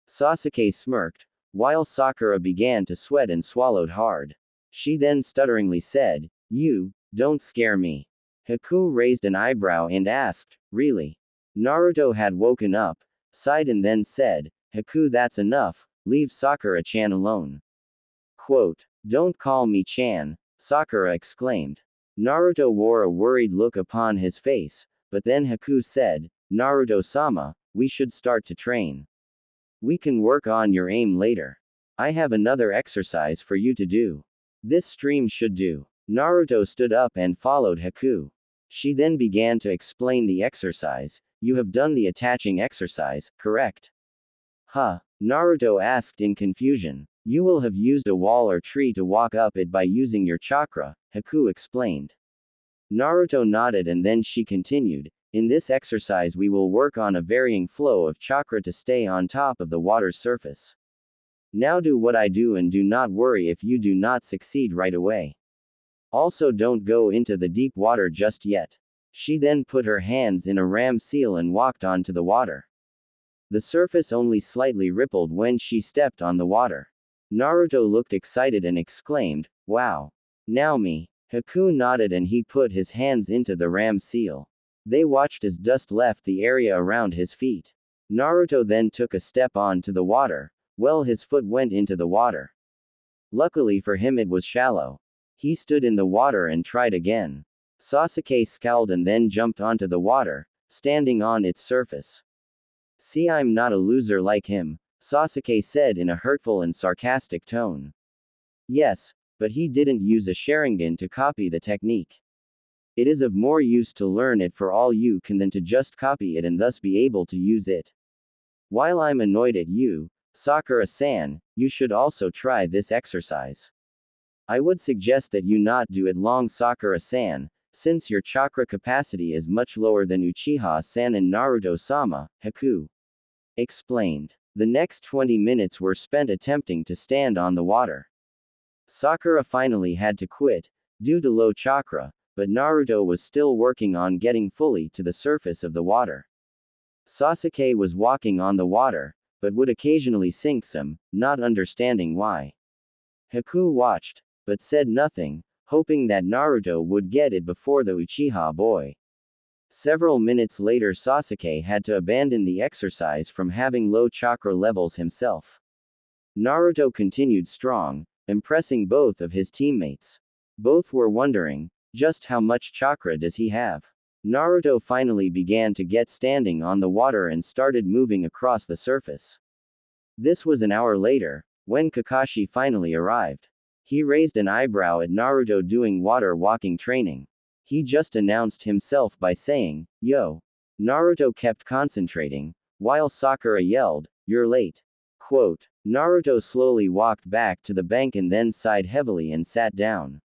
Sasuke smirked, while Sakura began to sweat and swallowed hard. She then stutteringly said, "You, don't scare me." Haku raised an eyebrow and asked, "Really?" Naruto had woken up, sighed and then said, "Haku, that's enough, leave Sakura-chan alone." Quote, "Don't call me Chan," Sakura exclaimed. Naruto wore a worried look upon his face, but then Haku said, "Naruto-sama, we should start to train. We can work on your aim later. I have another exercise for you to do. This stream should do." Naruto stood up and followed Haku. She then began to explain the exercise. "You have done the attaching exercise, correct?" "Huh?" Naruto asked in confusion. "You will have used a wall or tree to walk up it by using your chakra," Haku explained. Naruto nodded and then she continued, "In this exercise we will work on a varying flow of chakra to stay on top of the water's surface. Now do what I do and do not worry if you do not succeed right away. Also don't go into the deep water just yet." She then put her hands in a ram seal and walked onto the water. The surface only slightly rippled when she stepped on the water. Naruto looked excited and exclaimed, "Wow. Now me." Haku nodded and he put his hands into the ram seal. They watched as dust left the area around his feet. Naruto then took a step onto the water. Well, his foot went into the water. Luckily for him it was shallow. He stood in the water and tried again. Sasuke scowled and then jumped onto the water, standing on its surface. "See, I'm not a loser like him," Sasuke said in a hurtful and sarcastic tone. Yes, but he didn't use a Sharingan to copy the technique. It is of more use to learn it for all you can than to just copy it and thus be able to use it. While I'm annoyed at you, Sakura-san, you should also try this exercise. I would suggest that you not do it long, Sakura-san, since your chakra capacity is much lower than Uchiha-san and Naruto-sama," Haku explained. The next 20 minutes were spent attempting to stand on the water. Sakura finally had to quit, due to low chakra, but Naruto was still working on getting fully to the surface of the water. Sasuke was walking on the water, but would occasionally sink some, not understanding why. Haku watched, but said nothing, hoping that Naruto would get it before the Uchiha boy. Several minutes later Sasuke had to abandon the exercise from having low chakra levels himself. Naruto continued strong, impressing both of his teammates. Both were wondering, just how much chakra does he have? Naruto finally began to get standing on the water and started moving across the surface. This was an hour later, when Kakashi finally arrived. He raised an eyebrow at Naruto doing water walking training. He just announced himself by saying, "Yo." Naruto kept concentrating, while Sakura yelled, "You're late." Quote. Naruto slowly walked back to the bank and then sighed heavily and sat down.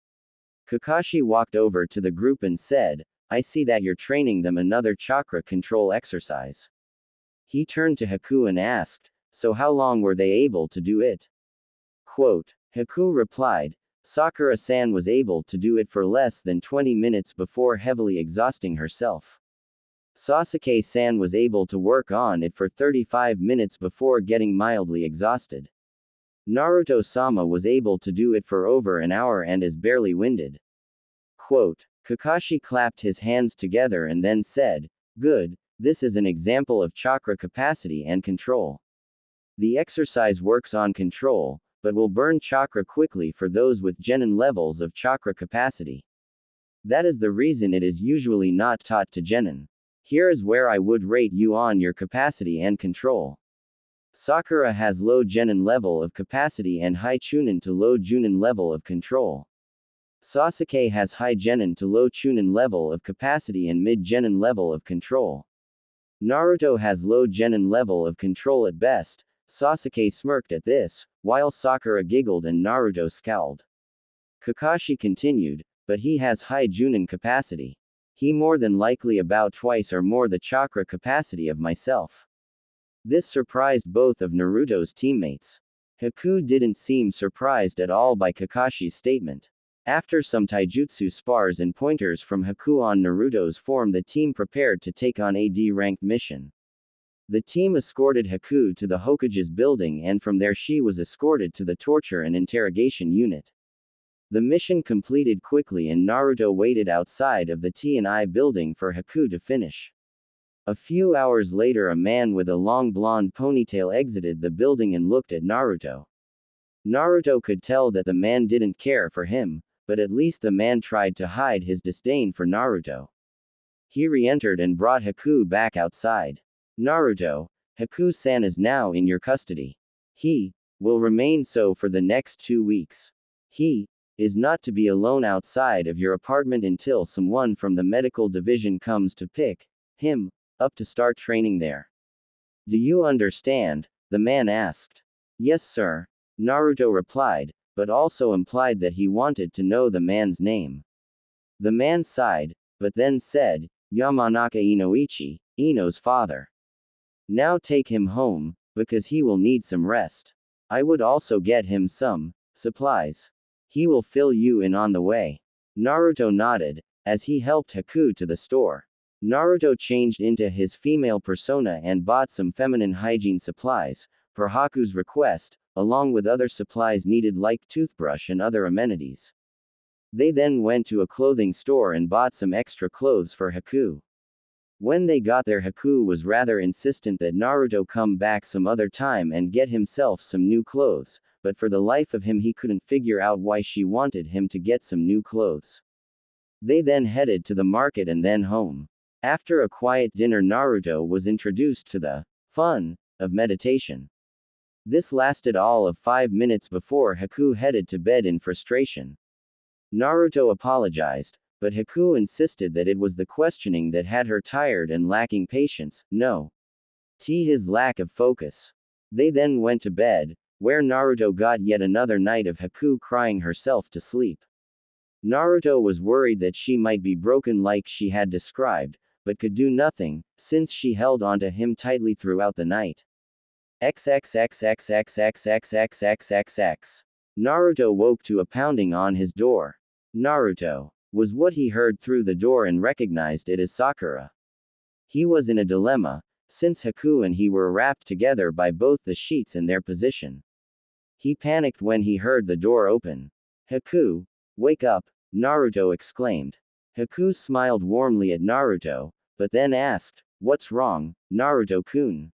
Kakashi walked over to the group and said, "I see that you're training them another chakra control exercise." He turned to Haku and asked, "So how long were they able to do it?" Quote. Haku replied, "Sakura-san was able to do it for less than 20 minutes before heavily exhausting herself. Sasuke-san was able to work on it for 35 minutes before getting mildly exhausted. Naruto-sama was able to do it for over an hour and is barely winded." Quote. Kakashi clapped his hands together and then said, "Good, this is an example of chakra capacity and control. The exercise works on control, but will burn chakra quickly for those with genin levels of chakra capacity. That is the reason it is usually not taught to genin. Here is where I would rate you on your capacity and control. Sakura has low genin level of capacity and high chunin to low junin level of control. Sasuke has high genin to low chunin level of capacity and mid genin level of control. Naruto has low genin level of control at best." Sasuke smirked at this, while Sakura giggled and Naruto scowled. Kakashi continued, "But he has high junin capacity. He more than likely about twice or more the chakra capacity of myself." This surprised both of Naruto's teammates. Haku didn't seem surprised at all by Kakashi's statement. After some taijutsu spars and pointers from Haku on Naruto's form, the team prepared to take on a D-ranked mission. The team escorted Haku to the Hokage's building and from there she was escorted to the torture and interrogation unit. The mission completed quickly and Naruto waited outside of the T&I building for Haku to finish. A few hours later a man with a long blonde ponytail exited the building and looked at Naruto. Naruto could tell that the man didn't care for him, but at least the man tried to hide his disdain for Naruto. He re-entered and brought Haku back outside. "Naruto, Haku-san is now in your custody. He will remain so for the next 2 weeks. He is not to be alone outside of your apartment until someone from the medical division comes to pick him up to start training there. Do you understand?" the man asked. "Yes, sir," Naruto replied, but also implied that he wanted to know the man's name. The man sighed, but then said, "Yamanaka Inoichi, Ino's father. Now take him home, because he will need some rest. I would also get him some supplies. He will fill you in on the way." Naruto nodded, as he helped Haku to the store. Naruto changed into his female persona and bought some feminine hygiene supplies, per Haku's request, along with other supplies needed like toothbrush and other amenities. They then went to a clothing store and bought some extra clothes for Haku. When they got there Haku was rather insistent that Naruto come back some other time and get himself some new clothes, but for the life of him he couldn't figure out why she wanted him to get some new clothes. They then headed to the market and then home. After a quiet dinner Naruto was introduced to the fun of meditation. This lasted all of 5 minutes before Haku headed to bed in frustration. Naruto apologized, but Haku insisted that it was the questioning that had her tired and lacking patience, no. His lack of focus. They then went to bed, where Naruto got yet another night of Haku crying herself to sleep. Naruto was worried that she might be broken like she had described, but could do nothing, since she held onto him tightly throughout the night. XXXXXXXXXXX. Naruto woke to a pounding on his door. Naruto was what he heard through the door and recognized it as Sakura. He was in a dilemma, since Haku and he were wrapped together by both the sheets and their position. He panicked when he heard the door open. Haku, wake up, Naruto exclaimed. Haku smiled warmly at Naruto, but then asked, "What's wrong, Naruto-kun?"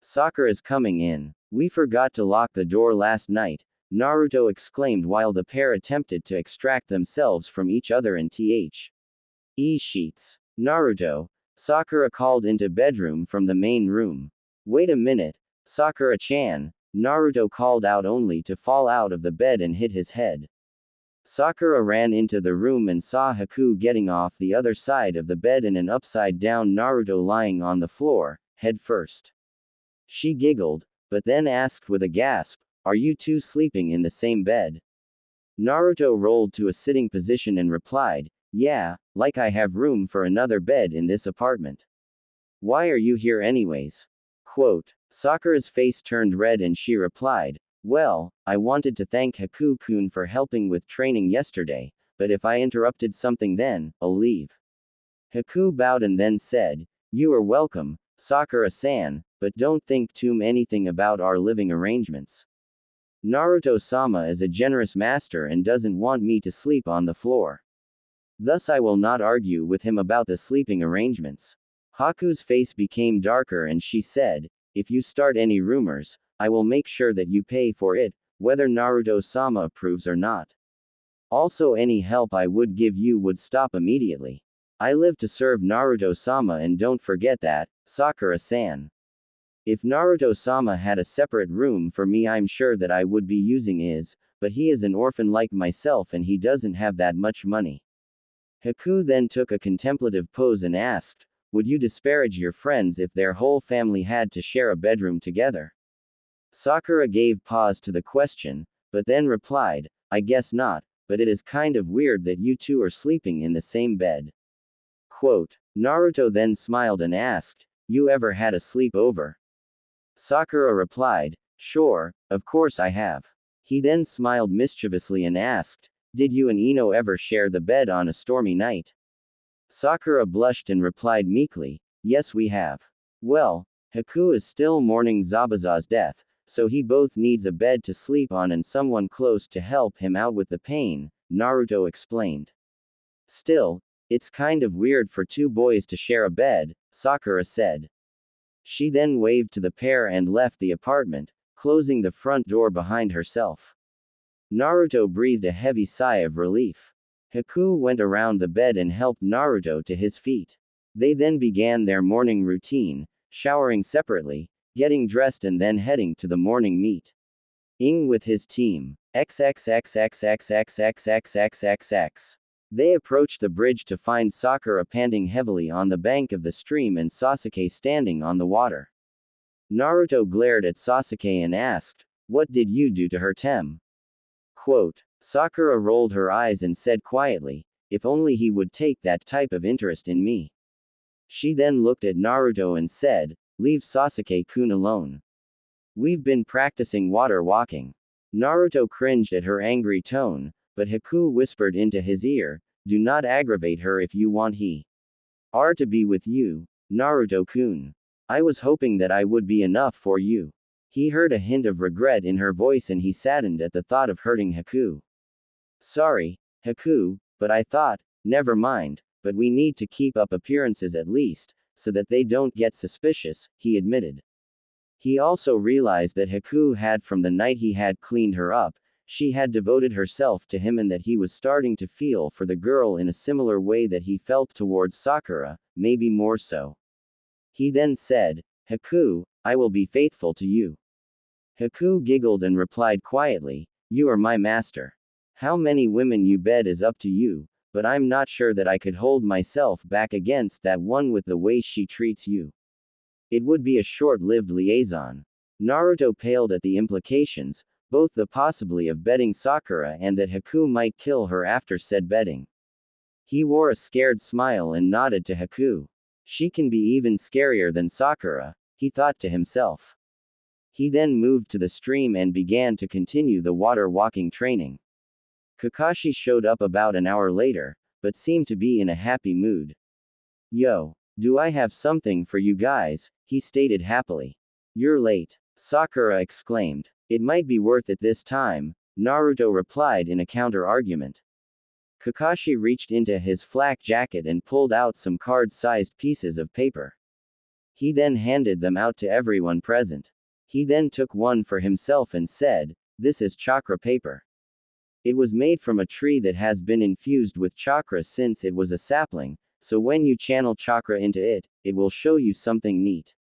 "Sakura's coming in. We forgot to lock the door last night," Naruto exclaimed while the pair attempted to extract themselves from each other in sheets. "Naruto," Sakura called into bedroom from the main room. "Wait a minute, Sakura-chan," Naruto called out only to fall out of the bed and hit his head. Sakura ran into the room and saw Haku getting off the other side of the bed and an upside-down Naruto lying on the floor, head first. She giggled, but then asked with a gasp, "Are you two sleeping in the same bed?" Naruto rolled to a sitting position and replied, "Yeah, like I have room for another bed in this apartment. Why are you here anyways?" Quote. Sakura's face turned red and she replied, "Well, I wanted to thank Haku-kun for helping with training yesterday, but if I interrupted something then, I'll leave." Haku bowed and then said, "You are welcome, Sakura-san, but don't think too anything about our living arrangements. Naruto-sama is a generous master and doesn't want me to sleep on the floor. Thus I will not argue with him about the sleeping arrangements." Haku's face became darker and she said, "If you start any rumors, I will make sure that you pay for it, whether Naruto-sama approves or not. Also any help I would give you would stop immediately. I live to serve Naruto-sama and don't forget that, Sakura-san. If Naruto-sama had a separate room for me I'm sure that I would be using his, but he is an orphan like myself and he doesn't have that much money." Haku then took a contemplative pose and asked, "Would you disparage your friends if their whole family had to share a bedroom together?" Sakura gave pause to the question, but then replied, "I guess not, but it is kind of weird that you two are sleeping in the same bed." Quote. Naruto then smiled and asked, "You ever had a sleepover?" Sakura replied, "Sure, of course I have." He then smiled mischievously and asked, "Did you and Ino ever share the bed on a stormy night?" Sakura blushed and replied meekly, "Yes we have." Well, Haku is still mourning Zabuza's death, so he both needs a bed to sleep on and someone close to help him out with the pain, Naruto explained. "Still, it's kind of weird for two boys to share a bed," Sakura said. She then waved to the pair and left the apartment, closing the front door behind herself. Naruto breathed a heavy sigh of relief. Haku went around the bed and helped Naruto to his feet. They then began their morning routine, showering separately, getting dressed and then heading to the morning meet. Ing with his team. XXXXXXXXXXXX. They approached the bridge to find Sakura panting heavily on the bank of the stream and Sasuke standing on the water. Naruto glared at Sasuke and asked, "What did you do to her Tem?" Quote. Sakura rolled her eyes and said quietly, "If only he would take that type of interest in me." She then looked at Naruto and said, "Leave Sasuke-kun alone. We've been practicing water walking." Naruto cringed at her angry tone, but Haku whispered into his ear, "Do not aggravate her if you want he are to be with you, Naruto-kun. I was hoping that I would be enough for you." He heard a hint of regret in her voice and he saddened at the thought of hurting Haku. "Sorry, Haku, but I thought, never mind, but we need to keep up appearances at least, so that they don't get suspicious," he admitted. He also realized that Haku had from the night he had cleaned her up, she had devoted herself to him and that he was starting to feel for the girl in a similar way that he felt towards Sakura, maybe more so. He then said, "Haku, I will be faithful to you." Haku giggled and replied quietly, "You are my master. How many women you bed is up to you, but I'm not sure that I could hold myself back against that one with the way she treats you. It would be a short-lived liaison." Naruto paled at the implications, both the possibility of betting Sakura and that Haku might kill her after said betting. He wore a scared smile and nodded to Haku. She can be even scarier than Sakura, he thought to himself. He then moved to the stream and began to continue the water walking training. Kakashi showed up about an hour later, but seemed to be in a happy mood. Yo, do I have something for you guys, he stated happily. You're late, Sakura exclaimed. It might be worth it this time, Naruto replied in a counter-argument. Kakashi reached into his flak jacket and pulled out some card-sized pieces of paper. He then handed them out to everyone present. He then took one for himself and said, "This is chakra paper. It was made from a tree that has been infused with chakra since it was a sapling, so when you channel chakra into it, it will show you something neat.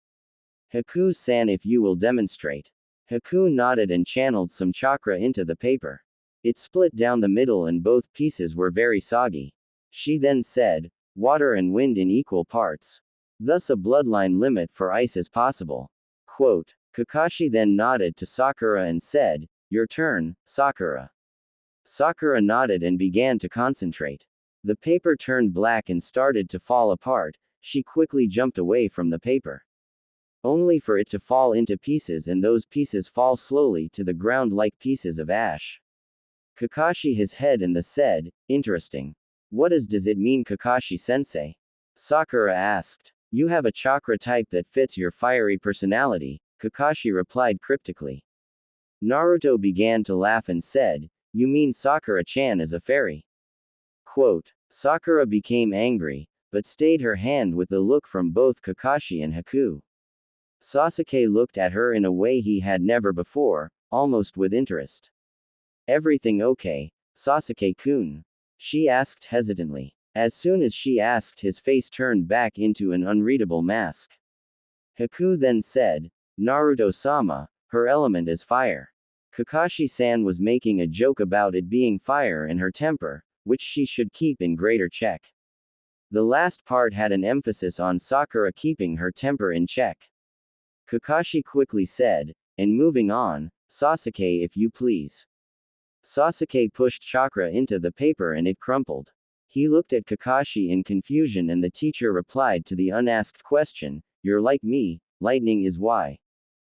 Haku-san, if you will demonstrate." Haku nodded and channeled some chakra into the paper. It split down the middle and both pieces were very soggy. She then said, "Water and wind in equal parts. Thus a bloodline limit for ice is possible." Quote. Kakashi then nodded to Sakura and said, "Your turn, Sakura." Sakura nodded and began to concentrate. The paper turned black and started to fall apart. She quickly jumped away from the paper, only for it to fall into pieces, and those pieces fall slowly to the ground like pieces of ash. Kakashi his head and said, "Interesting. What does it mean, Kakashi-sensei?" Sakura asked. "You have a chakra type that fits your fiery personality," Kakashi replied cryptically. Naruto began to laugh and said, "You mean Sakura-chan is a fairy?" Quote. Sakura became angry, but stayed her hand with the look from both Kakashi and Haku. Sasuke looked at her in a way he had never before, almost with interest. "Everything okay, Sasuke-kun?" she asked hesitantly. As soon as she asked, his face turned back into an unreadable mask. Haku then said, "Naruto-sama, her element is fire." Kakashi-san was making a joke about it being fire and her temper, which she should keep in greater check. The last part had an emphasis on Sakura keeping her temper in check. Kakashi quickly said, "And moving on, Sasuke, if you please." Sasuke pushed chakra into the paper and it crumpled. He looked at Kakashi in confusion, and the teacher replied to the unasked question, "You're like me, lightning is why.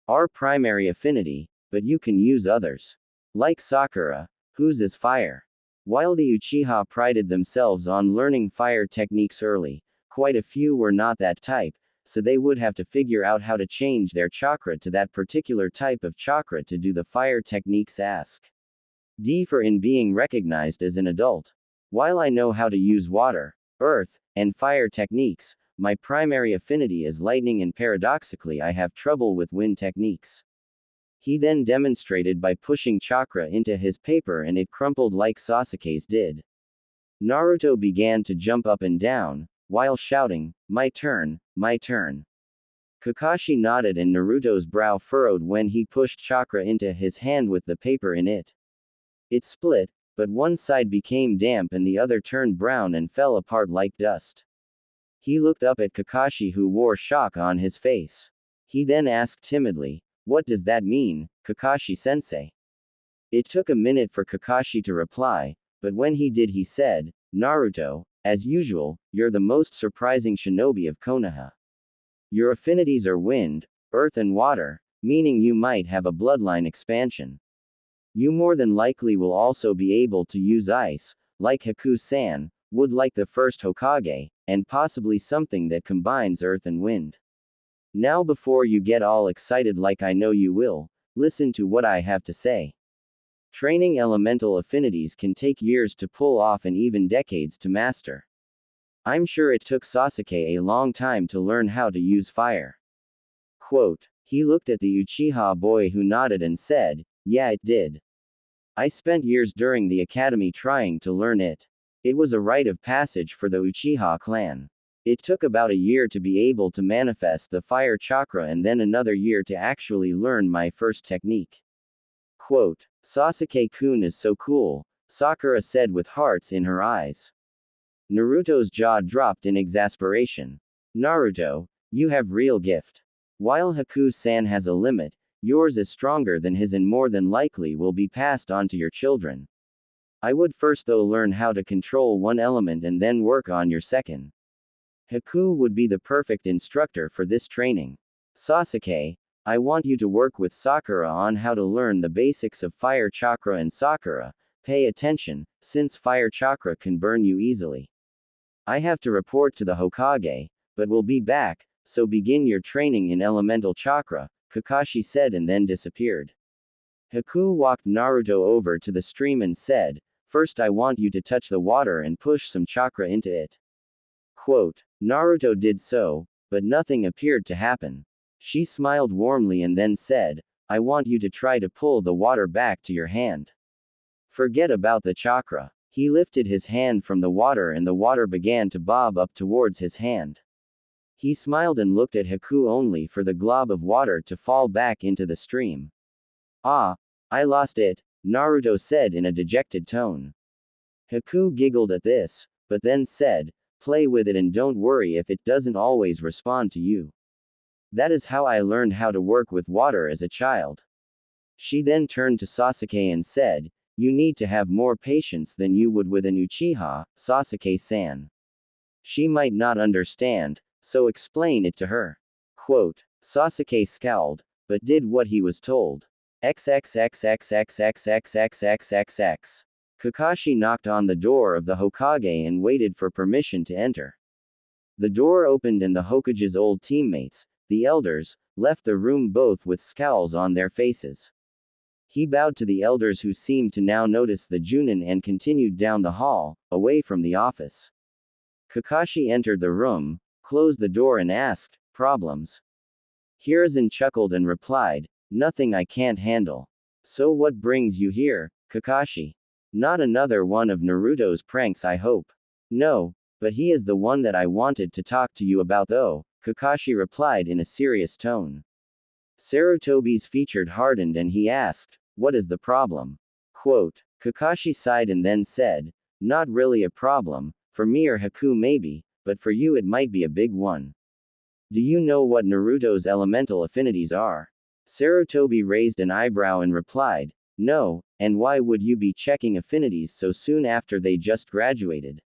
Our primary affinity, but you can use others. Like Sakura, whose is fire." While the Uchiha prided themselves on learning fire techniques early, quite a few were not that type, so they would have to figure out how to change their chakra to that particular type of chakra to do the fire techniques. Ask D for in being recognized as an adult. While I know how to use water, earth, and fire techniques, my primary affinity is lightning, and paradoxically I have trouble with wind techniques. He then demonstrated by pushing chakra into his paper and it crumpled like Sasuke's did. Naruto began to jump up and down, while shouting, "My turn, my turn." Kakashi nodded and Naruto's brow furrowed when he pushed chakra into his hand with the paper in it. It split, but one side became damp and the other turned brown and fell apart like dust. He looked up at Kakashi, who wore shock on his face. He then asked timidly, "What does that mean, Kakashi-sensei?" It took a minute for Kakashi to reply, but when he did he said, "Naruto, as usual, you're the most surprising shinobi of Konoha. Your affinities are wind, earth and water, meaning you might have a bloodline expansion. You more than likely will also be able to use ice, like Haku-san, wood like the first Hokage, and possibly something that combines earth and wind. Now before you get all excited like I know you will, listen to what I have to say. Training elemental affinities can take years to pull off and even decades to master. I'm sure it took Sasuke a long time to learn how to use fire." Quote. He looked at the Uchiha boy who nodded and said, "Yeah, it did. I spent years during the academy trying to learn it. It was a rite of passage for the Uchiha clan. It took about a year to be able to manifest the fire chakra and then another year to actually learn my first technique." Quote. Sasuke-kun is so cool, Sakura said with hearts in her eyes. Naruto's jaw dropped in exasperation. "Naruto, you have real gift. While Haku-san has a limit, yours is stronger than his and more than likely will be passed on to your children. I would first though learn how to control one element and then work on your second. Haku would be the perfect instructor for this training. Sasuke, I want you to work with Sakura on how to learn the basics of fire chakra and Sakura. Pay attention, since fire chakra can burn you easily. I have to report to the Hokage, but we'll be back, so begin your training in elemental chakra, Kakashi said and then disappeared. Haku walked Naruto over to the stream and said, "First I want you to touch the water and push some chakra into it." Quote. Naruto did so, but nothing appeared to happen. She smiled warmly and then said, "I want you to try to pull the water back to your hand. Forget about the chakra." He lifted his hand from the water and the water began to bob up towards his hand. He smiled and looked at Haku only for the glob of water to fall back into the stream. "Ah, I lost it," Naruto said in a dejected tone. Haku giggled at this, but then said, "Play with it and don't worry if it doesn't always respond to you. That is how I learned how to work with water as a child." She then turned to Sasuke and said, "You need to have more patience than you would with an Uchiha, Sasuke-san. She might not understand, so explain it to her." Quote. Sasuke scowled, but did what he was told. XXXXXXXXXXXX. Kakashi knocked on the door of the Hokage and waited for permission to enter. The door opened and the Hokage's old teammates, the elders, left the room both with scowls on their faces. He bowed to the elders who seemed to now notice the Junin and continued down the hall, away from the office. Kakashi entered the room, closed the door and asked, "Problems?" Hiruzen chuckled and replied, "Nothing I can't handle." "So what brings you here, Kakashi?" "Not another one of Naruto's pranks I hope." "No, but he is the one that I wanted to talk to you about though," Kakashi replied in a serious tone. Sarutobi's featured hardened and he asked, "What is the problem?" Quote. Kakashi sighed and then said, "Not really a problem, for me or Haku maybe, but for you it might be a big one. Do you know what Naruto's elemental affinities are?" Sarutobi raised an eyebrow and replied, "No, and why would you be checking affinities so soon after they just graduated?"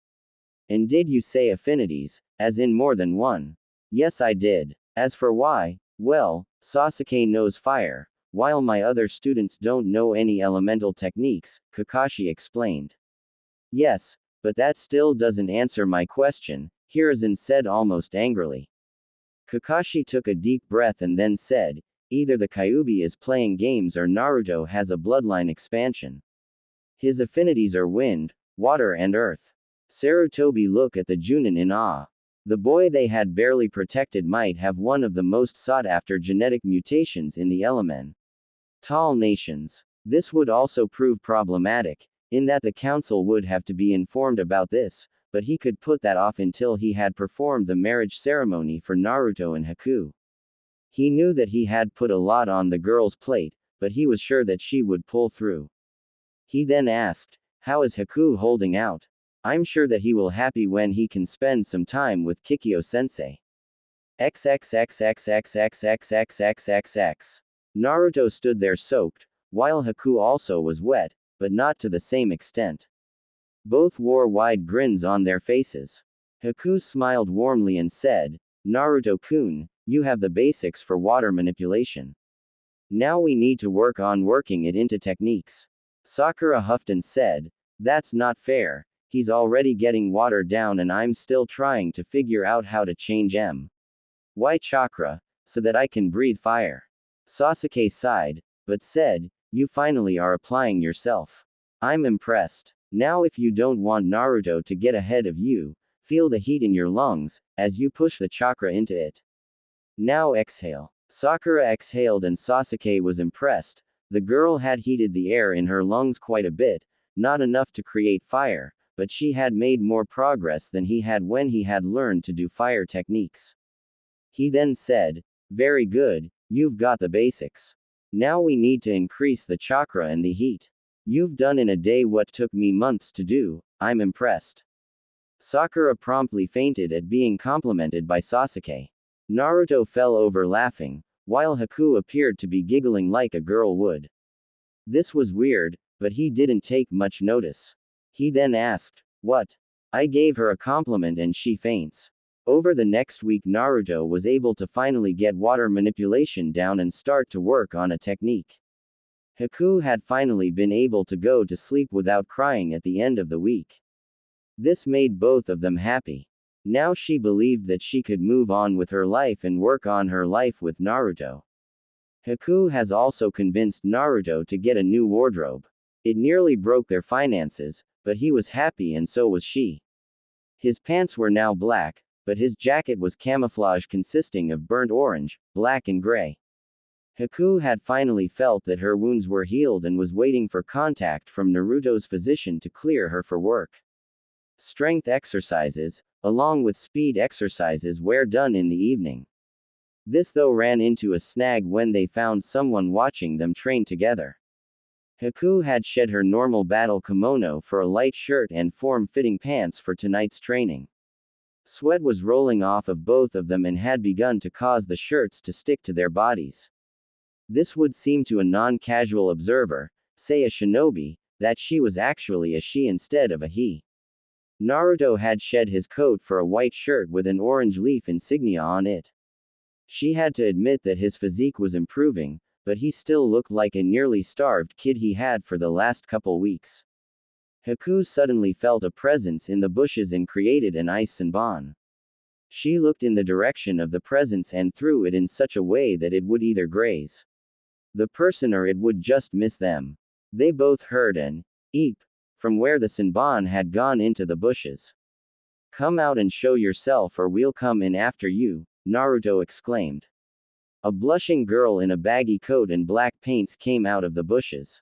"And did you say affinities, as in more than one?" "Yes I did. As for why, well, Sasuke knows fire, while my other students don't know any elemental techniques," Kakashi explained. "Yes, but that still doesn't answer my question," Hiruzen said almost angrily. Kakashi took a deep breath and then said, "Either the Kyuubi is playing games or Naruto has a bloodline expansion. His affinities are wind, water and earth." Sarutobi looked at the Junin in awe. The boy they had barely protected might have one of the most sought-after genetic mutations in the elemental nations. This would also prove problematic, in that the council would have to be informed about this, but he could put that off until he had performed the marriage ceremony for Naruto and Haku. He knew that he had put a lot on the girl's plate, but he was sure that she would pull through. He then asked, "How is Haku holding out? I'm sure that he will happy when he can spend some time with Kikyo-sensei." XXXXXXXXXXXX. Naruto stood there soaked, while Haku also was wet, but not to the same extent. Both wore wide grins on their faces. Haku smiled warmly and said, "Naruto-kun, you have the basics for water manipulation. Now we need to work on working it into techniques." Sakura huffed and said, "That's not fair. He's already getting water down and I'm still trying to figure out how to change my chakra, so that I can breathe fire." Sasuke sighed, but said, "You finally are applying yourself. I'm impressed. Now if you don't want Naruto to get ahead of you, feel the heat in your lungs, as you push the chakra into it. Now exhale." Sakura exhaled and Sasuke was impressed. The girl had heated the air in her lungs quite a bit, not enough to create fire, but she had made more progress than he had when he had learned to do fire techniques. He then said, "Very good, you've got the basics. Now we need to increase the chakra and the heat. You've done in a day what took me months to do, I'm impressed." Sakura promptly fainted at being complimented by Sasuke. Naruto fell over laughing, while Haku appeared to be giggling like a girl would. This was weird, but he didn't take much notice. He then asked, "What? I gave her a compliment and she faints. Over the next week, Naruto was able to finally get water manipulation down and start to work on a technique. Haku had finally been able to go to sleep without crying at the end of the week. This made both of them happy. Now she believed that she could move on with her life and work on her life with Naruto. Haku has also convinced Naruto to get a new wardrobe. It nearly broke their finances, but he was happy and so was she. His pants were now black, but his jacket was camouflage consisting of burnt orange, black and gray. Haku had finally felt that her wounds were healed and was waiting for contact from Naruto's physician to clear her for work. Strength exercises, along with speed exercises, were done in the evening. This though ran into a snag when they found someone watching them train together. Haku had shed her normal battle kimono for a light shirt and form-fitting pants for tonight's training. Sweat was rolling off of both of them and had begun to cause the shirts to stick to their bodies. This would seem to a non-casual observer, say a shinobi, that she was actually a she instead of a he. Naruto had shed his coat for a white shirt with an orange leaf insignia on it. She had to admit that his physique was improving, but he still looked like a nearly starved kid he had for the last couple weeks. Haku suddenly felt a presence in the bushes and created an ice sanbon. She looked in the direction of the presence and threw it in such a way that it would either graze the person or it would just miss them. They both heard an eep from where the sanbon had gone into the bushes. "Come out and show yourself or we'll come in after you," Naruto exclaimed. A blushing girl in a baggy coat and black paints came out of the bushes.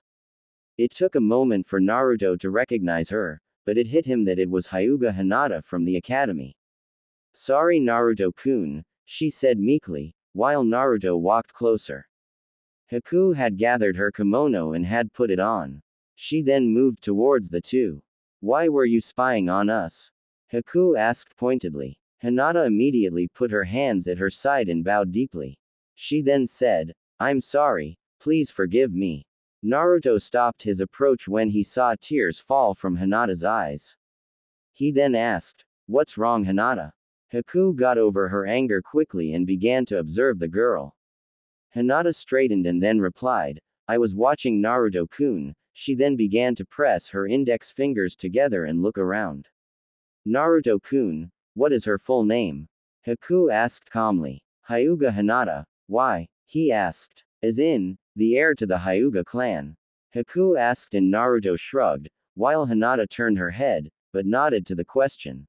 It took a moment for Naruto to recognize her, but it hit him that it was Hyuga Hinata from the academy. "Sorry Naruto-kun," she said meekly, while Naruto walked closer. Haku had gathered her kimono and had put it on. She then moved towards the two. "Why were you spying on us?" Haku asked pointedly. Hinata immediately put her hands at her side and bowed deeply. She then said, "I'm sorry, please forgive me." Naruto stopped his approach when he saw tears fall from Hinata's eyes. He then asked, "What's wrong, Hinata?" Haku got over her anger quickly and began to observe the girl. Hinata straightened and then replied, "I was watching Naruto-kun." She then began to press her index fingers together and look around. "Naruto-kun, what is her full name?" Haku asked calmly. "Hyuga Hinata." "Why?" he asked. "As in, the heir to the Hyuga clan." Haku asked and Naruto shrugged, while Hinata turned her head, but nodded to the question.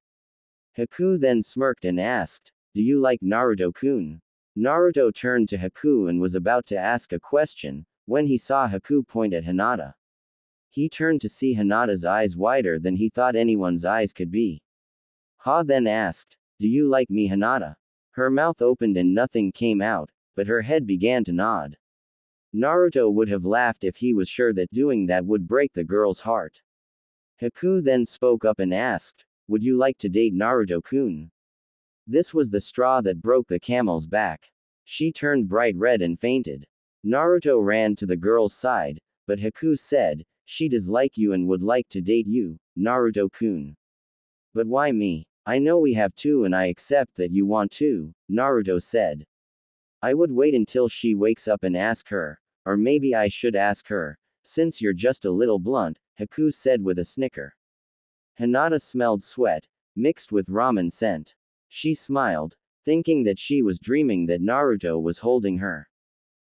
Haku then smirked and asked, "Do you like Naruto-kun?" Naruto turned to Haku and was about to ask a question, when he saw Haku point at Hinata. He turned to see Hinata's eyes wider than he thought anyone's eyes could be. Ha then asked, "Do you like me, Hinata?" Her mouth opened and nothing came out, but her head began to nod. Naruto would have laughed if he was sure that doing that would break the girl's heart. Haku then spoke up and asked, "Would you like to date Naruto-kun?" This was the straw that broke the camel's back. She turned bright red and fainted. Naruto ran to the girl's side, but Haku said, "She does like you and would like to date you, Naruto-kun." "But why me? I know we have two and I accept that you want to," Naruto said. "I would wait until she wakes up and ask her, or maybe I should ask her, since you're just a little blunt," Haku said with a snicker. Hinata smelled sweat, mixed with ramen scent. She smiled, thinking that she was dreaming that Naruto was holding her.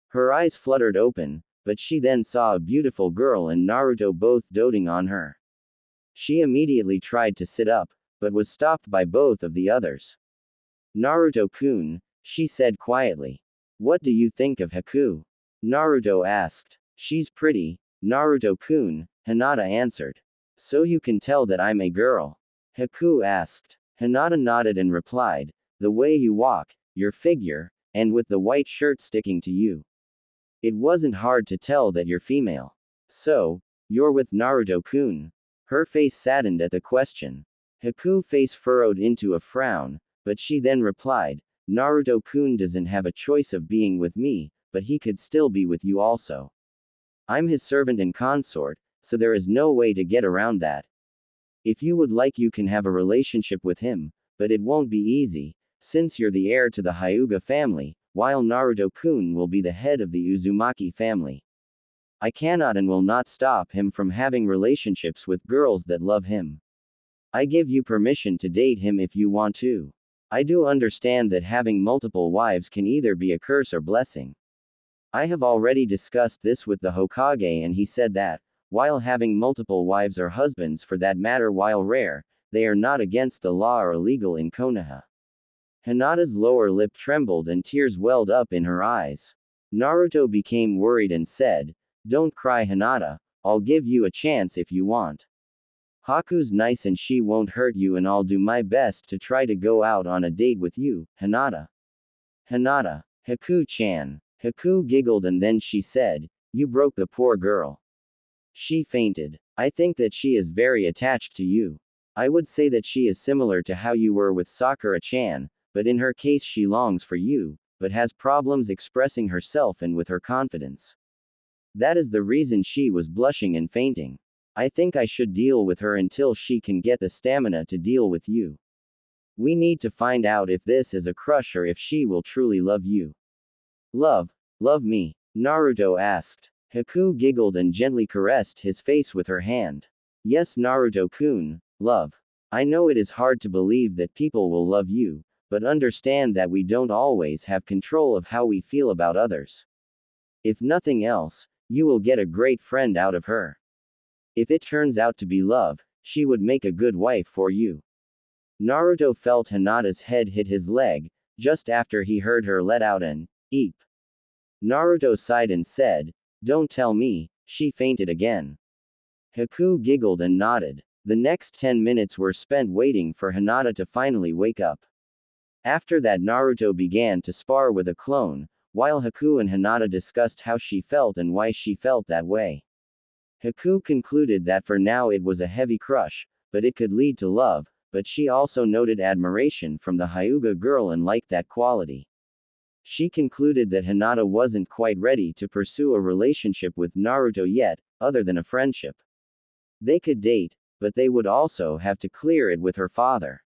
Her eyes fluttered open, but she then saw a beautiful girl and Naruto both doting on her. She immediately tried to sit up, but was stopped by both of the others. "Naruto-kun," she said quietly. "What do you think of Haku?" Naruto asked. "She's pretty, Naruto-kun," Hinata answered. "So you can tell that I'm a girl?" Haku asked. Hinata nodded and replied, "The way you walk, your figure, and with the white shirt sticking to you. It wasn't hard to tell that you're female. So, you're with Naruto-kun?" Her face saddened at the question. Haku's face furrowed into a frown, but she then replied, "Naruto-kun doesn't have a choice of being with me, but he could still be with you also. I'm his servant and consort, so there is no way to get around that. If you would like you can have a relationship with him, but it won't be easy, since you're the heir to the Hyuga family, while Naruto-kun will be the head of the Uzumaki family. I cannot and will not stop him from having relationships with girls that love him. I give you permission to date him if you want to. I do understand that having multiple wives can either be a curse or blessing. I have already discussed this with the Hokage and he said that, while having multiple wives or husbands for that matter while rare, they are not against the law or illegal in Konoha. Hinata's lower lip trembled and tears welled up in her eyes. Naruto became worried and said, "Don't cry, Hinata, I'll give you a chance if you want. Haku's nice and she won't hurt you and I'll do my best to try to go out on a date with you, Hinata." Hinata. Haku-chan. Haku giggled and then she said, "You broke the poor girl. She fainted. I think that she is very attached to you. I would say that she is similar to how you were with Sakura-chan, but in her case she longs for you, but has problems expressing herself and with her confidence. That is the reason she was blushing and fainting. I think I should deal with her until she can get the stamina to deal with you. We need to find out if this is a crush or if she will truly love you." "Love me?" Naruto asked. Haku giggled and gently caressed his face with her hand. "Yes, Naruto-kun, love. I know it is hard to believe that people will love you, but understand that we don't always have control of how we feel about others. If nothing else, you will get a great friend out of her. If it turns out to be love, she would make a good wife for you." Naruto felt Hinata's head hit his leg, just after he heard her let out an eep. Naruto sighed and said, "Don't tell me, she fainted again." Haku giggled and nodded. The next 10 minutes were spent waiting for Hinata to finally wake up. After that Naruto began to spar with a clone, while Haku and Hinata discussed how she felt and why she felt that way. Haku concluded that for now it was a heavy crush, but it could lead to love, but she also noted admiration from the Hyuga girl and liked that quality. She concluded that Hinata wasn't quite ready to pursue a relationship with Naruto yet, other than a friendship. They could date, but they would also have to clear it with her father.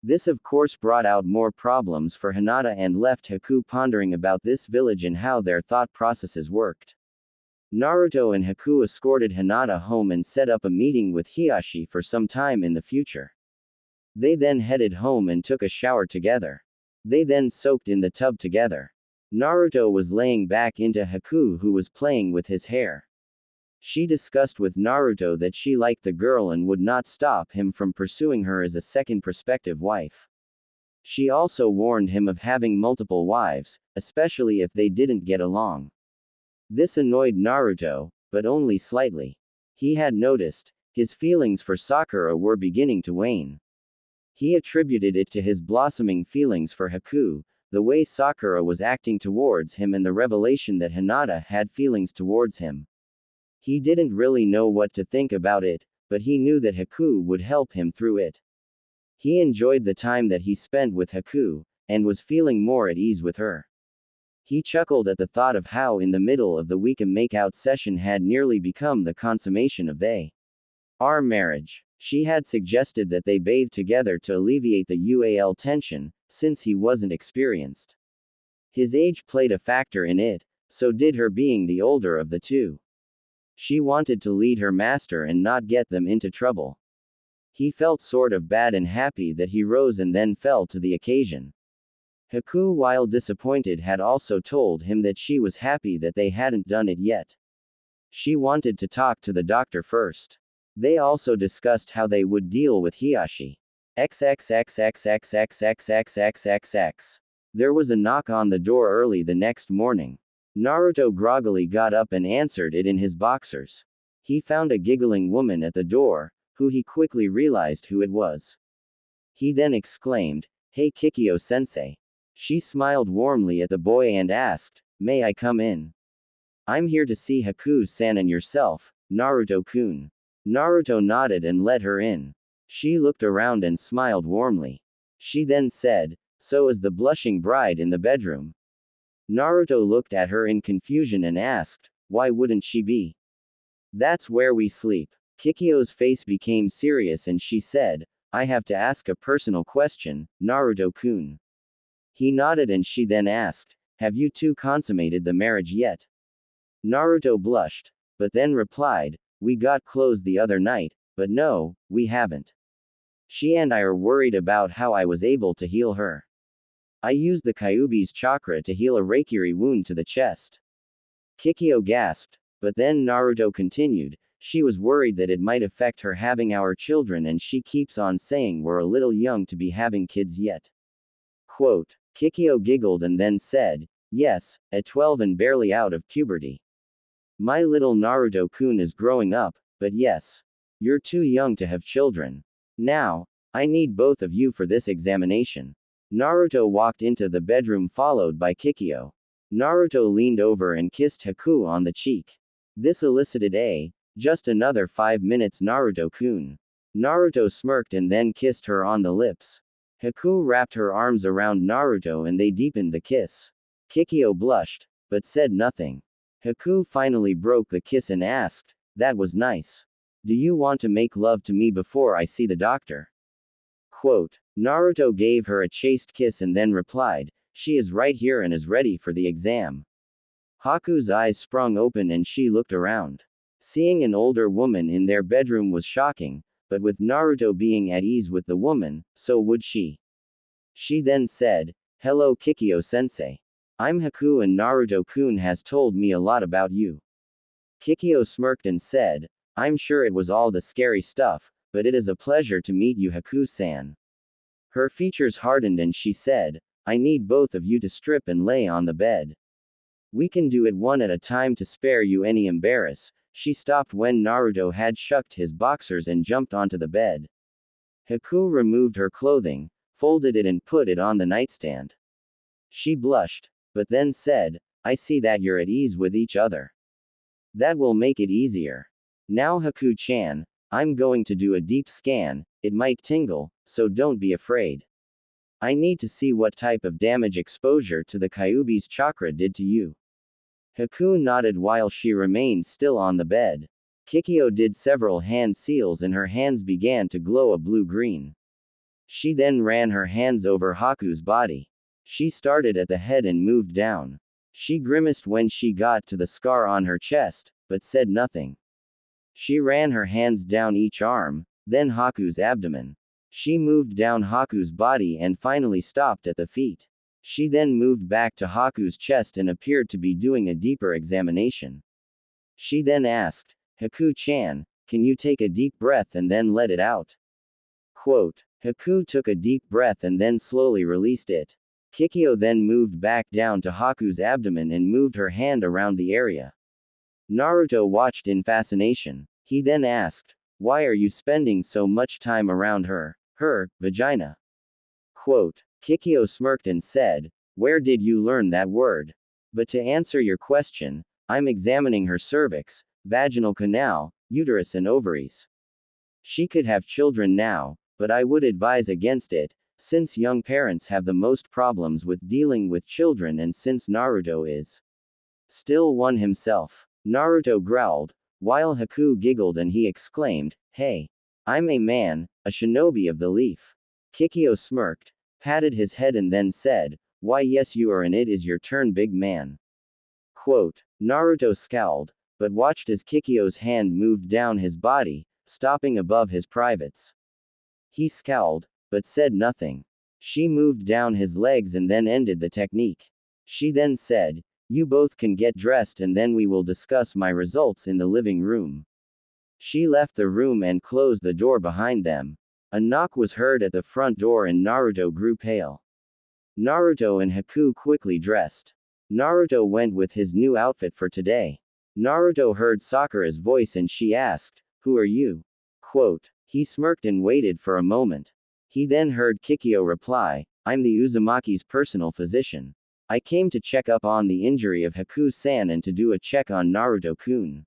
This of course brought out more problems for Hinata and left Haku pondering about this village and how their thought processes worked. Naruto and Haku escorted Hinata home and set up a meeting with Hiashi for some time in the future. They then headed home and took a shower together. They then soaked in the tub together. Naruto was laying back into Haku who was playing with his hair. She discussed with Naruto that she liked the girl and would not stop him from pursuing her as a second prospective wife. She also warned him of having multiple wives, especially if they didn't get along. This annoyed Naruto, but only slightly. He had noticed, his feelings for Sakura were beginning to wane. He attributed it to his blossoming feelings for Haku, the way Sakura was acting towards him and the revelation that Hinata had feelings towards him. He didn't really know what to think about it, but he knew that Haku would help him through it. He enjoyed the time that he spent with Haku, and was feeling more at ease with her. He chuckled at the thought of how in the middle of the week a makeout session had nearly become the consummation of our marriage. She had suggested that they bathe together to alleviate the UAL tension, since he wasn't experienced. His age played a factor in it, so did her being the older of the two. She wanted to lead her master and not get them into trouble. He felt sort of bad and happy that he rose and then fell to the occasion. Haku, while disappointed, had also told him that she was happy that they hadn't done it yet. She wanted to talk to the doctor first. They also discussed how they would deal with Hiashi. XXXXXXXXXXXX. There was a knock on the door early the next morning. Naruto groggily got up and answered it in his boxers. He found a giggling woman at the door, who he quickly realized who it was. He then exclaimed, "Hey Kikyo-sensei." She smiled warmly at the boy and asked, "May I come in?" "I'm here to see Haku-san and yourself, Naruto-kun." Naruto nodded and let her in. She looked around and smiled warmly. She then said, "So is the blushing bride in the bedroom?" Naruto looked at her in confusion and asked, "Why wouldn't she be?" "That's where we sleep." Kikyo's face became serious and she said, I have to ask a personal question, Naruto-kun. He nodded and she then asked, have you two consummated the marriage yet? Naruto blushed, but then replied, we got close the other night, but no, we haven't. She and I are worried about how I was able to heal her. I used the Kyuubi's chakra to heal a Reikiri wound to the chest. Kikyo gasped, but then Naruto continued, she was worried that it might affect her having our children and she keeps on saying we're a little young to be having kids yet. Quote, Kikyo giggled and then said, yes, at 12 and barely out of puberty. My little Naruto-kun is growing up, but yes. You're too young to have children. Now, I need both of you for this examination. Naruto walked into the bedroom followed by Kikyo. Naruto leaned over and kissed Haku on the cheek. This elicited a, just another 5 minutes Naruto-kun. Naruto smirked and then kissed her on the lips. Haku wrapped her arms around Naruto and they deepened the kiss. Kikyo blushed, but said nothing. Haku finally broke the kiss and asked, that was nice. Do you want to make love to me before I see the doctor? Quote, Naruto gave her a chaste kiss and then replied, she is right here and is ready for the exam. Haku's eyes sprung open and she looked around. Seeing an older woman in their bedroom was shocking, but with Naruto being at ease with the woman, so would she. She then said, hello Kikyo-sensei. I'm Haku and Naruto-kun has told me a lot about you. Kikyo smirked and said, I'm sure it was all the scary stuff, but it is a pleasure to meet you Haku-san. Her features hardened and she said, I need both of you to strip and lay on the bed. We can do it one at a time to spare you any embarrass. She stopped when Naruto had shucked his boxers and jumped onto the bed. Haku removed her clothing, folded it and put it on the nightstand. She blushed, but then said, I see that you're at ease with each other. That will make it easier. Now Haku-chan, I'm going to do a deep scan, it might tingle, so don't be afraid. I need to see what type of damage exposure to the Kyuubi's chakra did to you. Haku nodded while she remained still on the bed. Kikyo did several hand seals and her hands began to glow a blue-green. She then ran her hands over Haku's body. She started at the head and moved down. She grimaced when she got to the scar on her chest, but said nothing. She ran her hands down each arm, then Haku's abdomen. She moved down Haku's body and finally stopped at the feet. She then moved back to Haku's chest and appeared to be doing a deeper examination. She then asked, Haku-chan, can you take a deep breath and then let it out? Quote, Haku took a deep breath and then slowly released it. Kikyo then moved back down to Haku's abdomen and moved her hand around the area. Naruto watched in fascination. He then asked, why are you spending so much time around her vagina? Quote, Kikyo smirked and said, where did you learn that word? But to answer your question, I'm examining her cervix, vaginal canal, uterus and ovaries. She could have children now, but I would advise against it, since young parents have the most problems with dealing with children and since Naruto is still one himself. Naruto growled, while Haku giggled and he exclaimed, hey! I'm a man, a shinobi of the leaf. Kikyo smirked, patted his head and then said, why yes you are and it is your turn big man. Quote, Naruto scowled, but watched as Kikyo's hand moved down his body, stopping above his privates. He scowled, but said nothing. She moved down his legs and then ended the technique. She then said, you both can get dressed and then we will discuss my results in the living room. She left the room and closed the door behind them. A knock was heard at the front door and Naruto grew pale. Naruto and Haku quickly dressed. Naruto went with his new outfit for today. Naruto heard Sakura's voice and she asked, who are you? Quote, he smirked and waited for a moment. He then heard Kikyo reply, I'm the Uzumaki's personal physician. I came to check up on the injury of Haku-san and to do a check on Naruto-kun.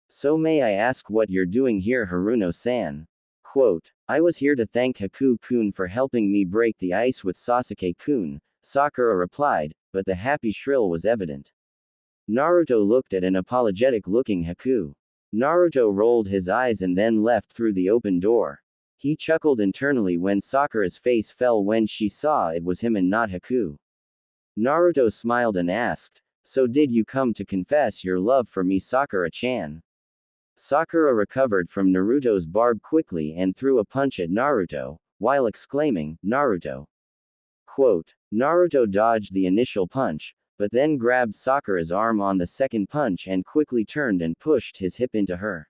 So may I ask what you're doing here Haruno-san? Quote, I was here to thank Haku-kun for helping me break the ice with Sasuke-kun, Sakura replied, but the happy shrill was evident. Naruto looked at an apologetic looking Haku. Naruto rolled his eyes and then left through the open door. He chuckled internally when Sakura's face fell when she saw it was him and not Haku. Naruto smiled and asked, "So did you come to confess your love for me, Sakura-chan?" Sakura recovered from Naruto's barb quickly and threw a punch at Naruto, while exclaiming, "Naruto!" Quote, Naruto dodged the initial punch, but then grabbed Sakura's arm on the second punch and quickly turned and pushed his hip into her.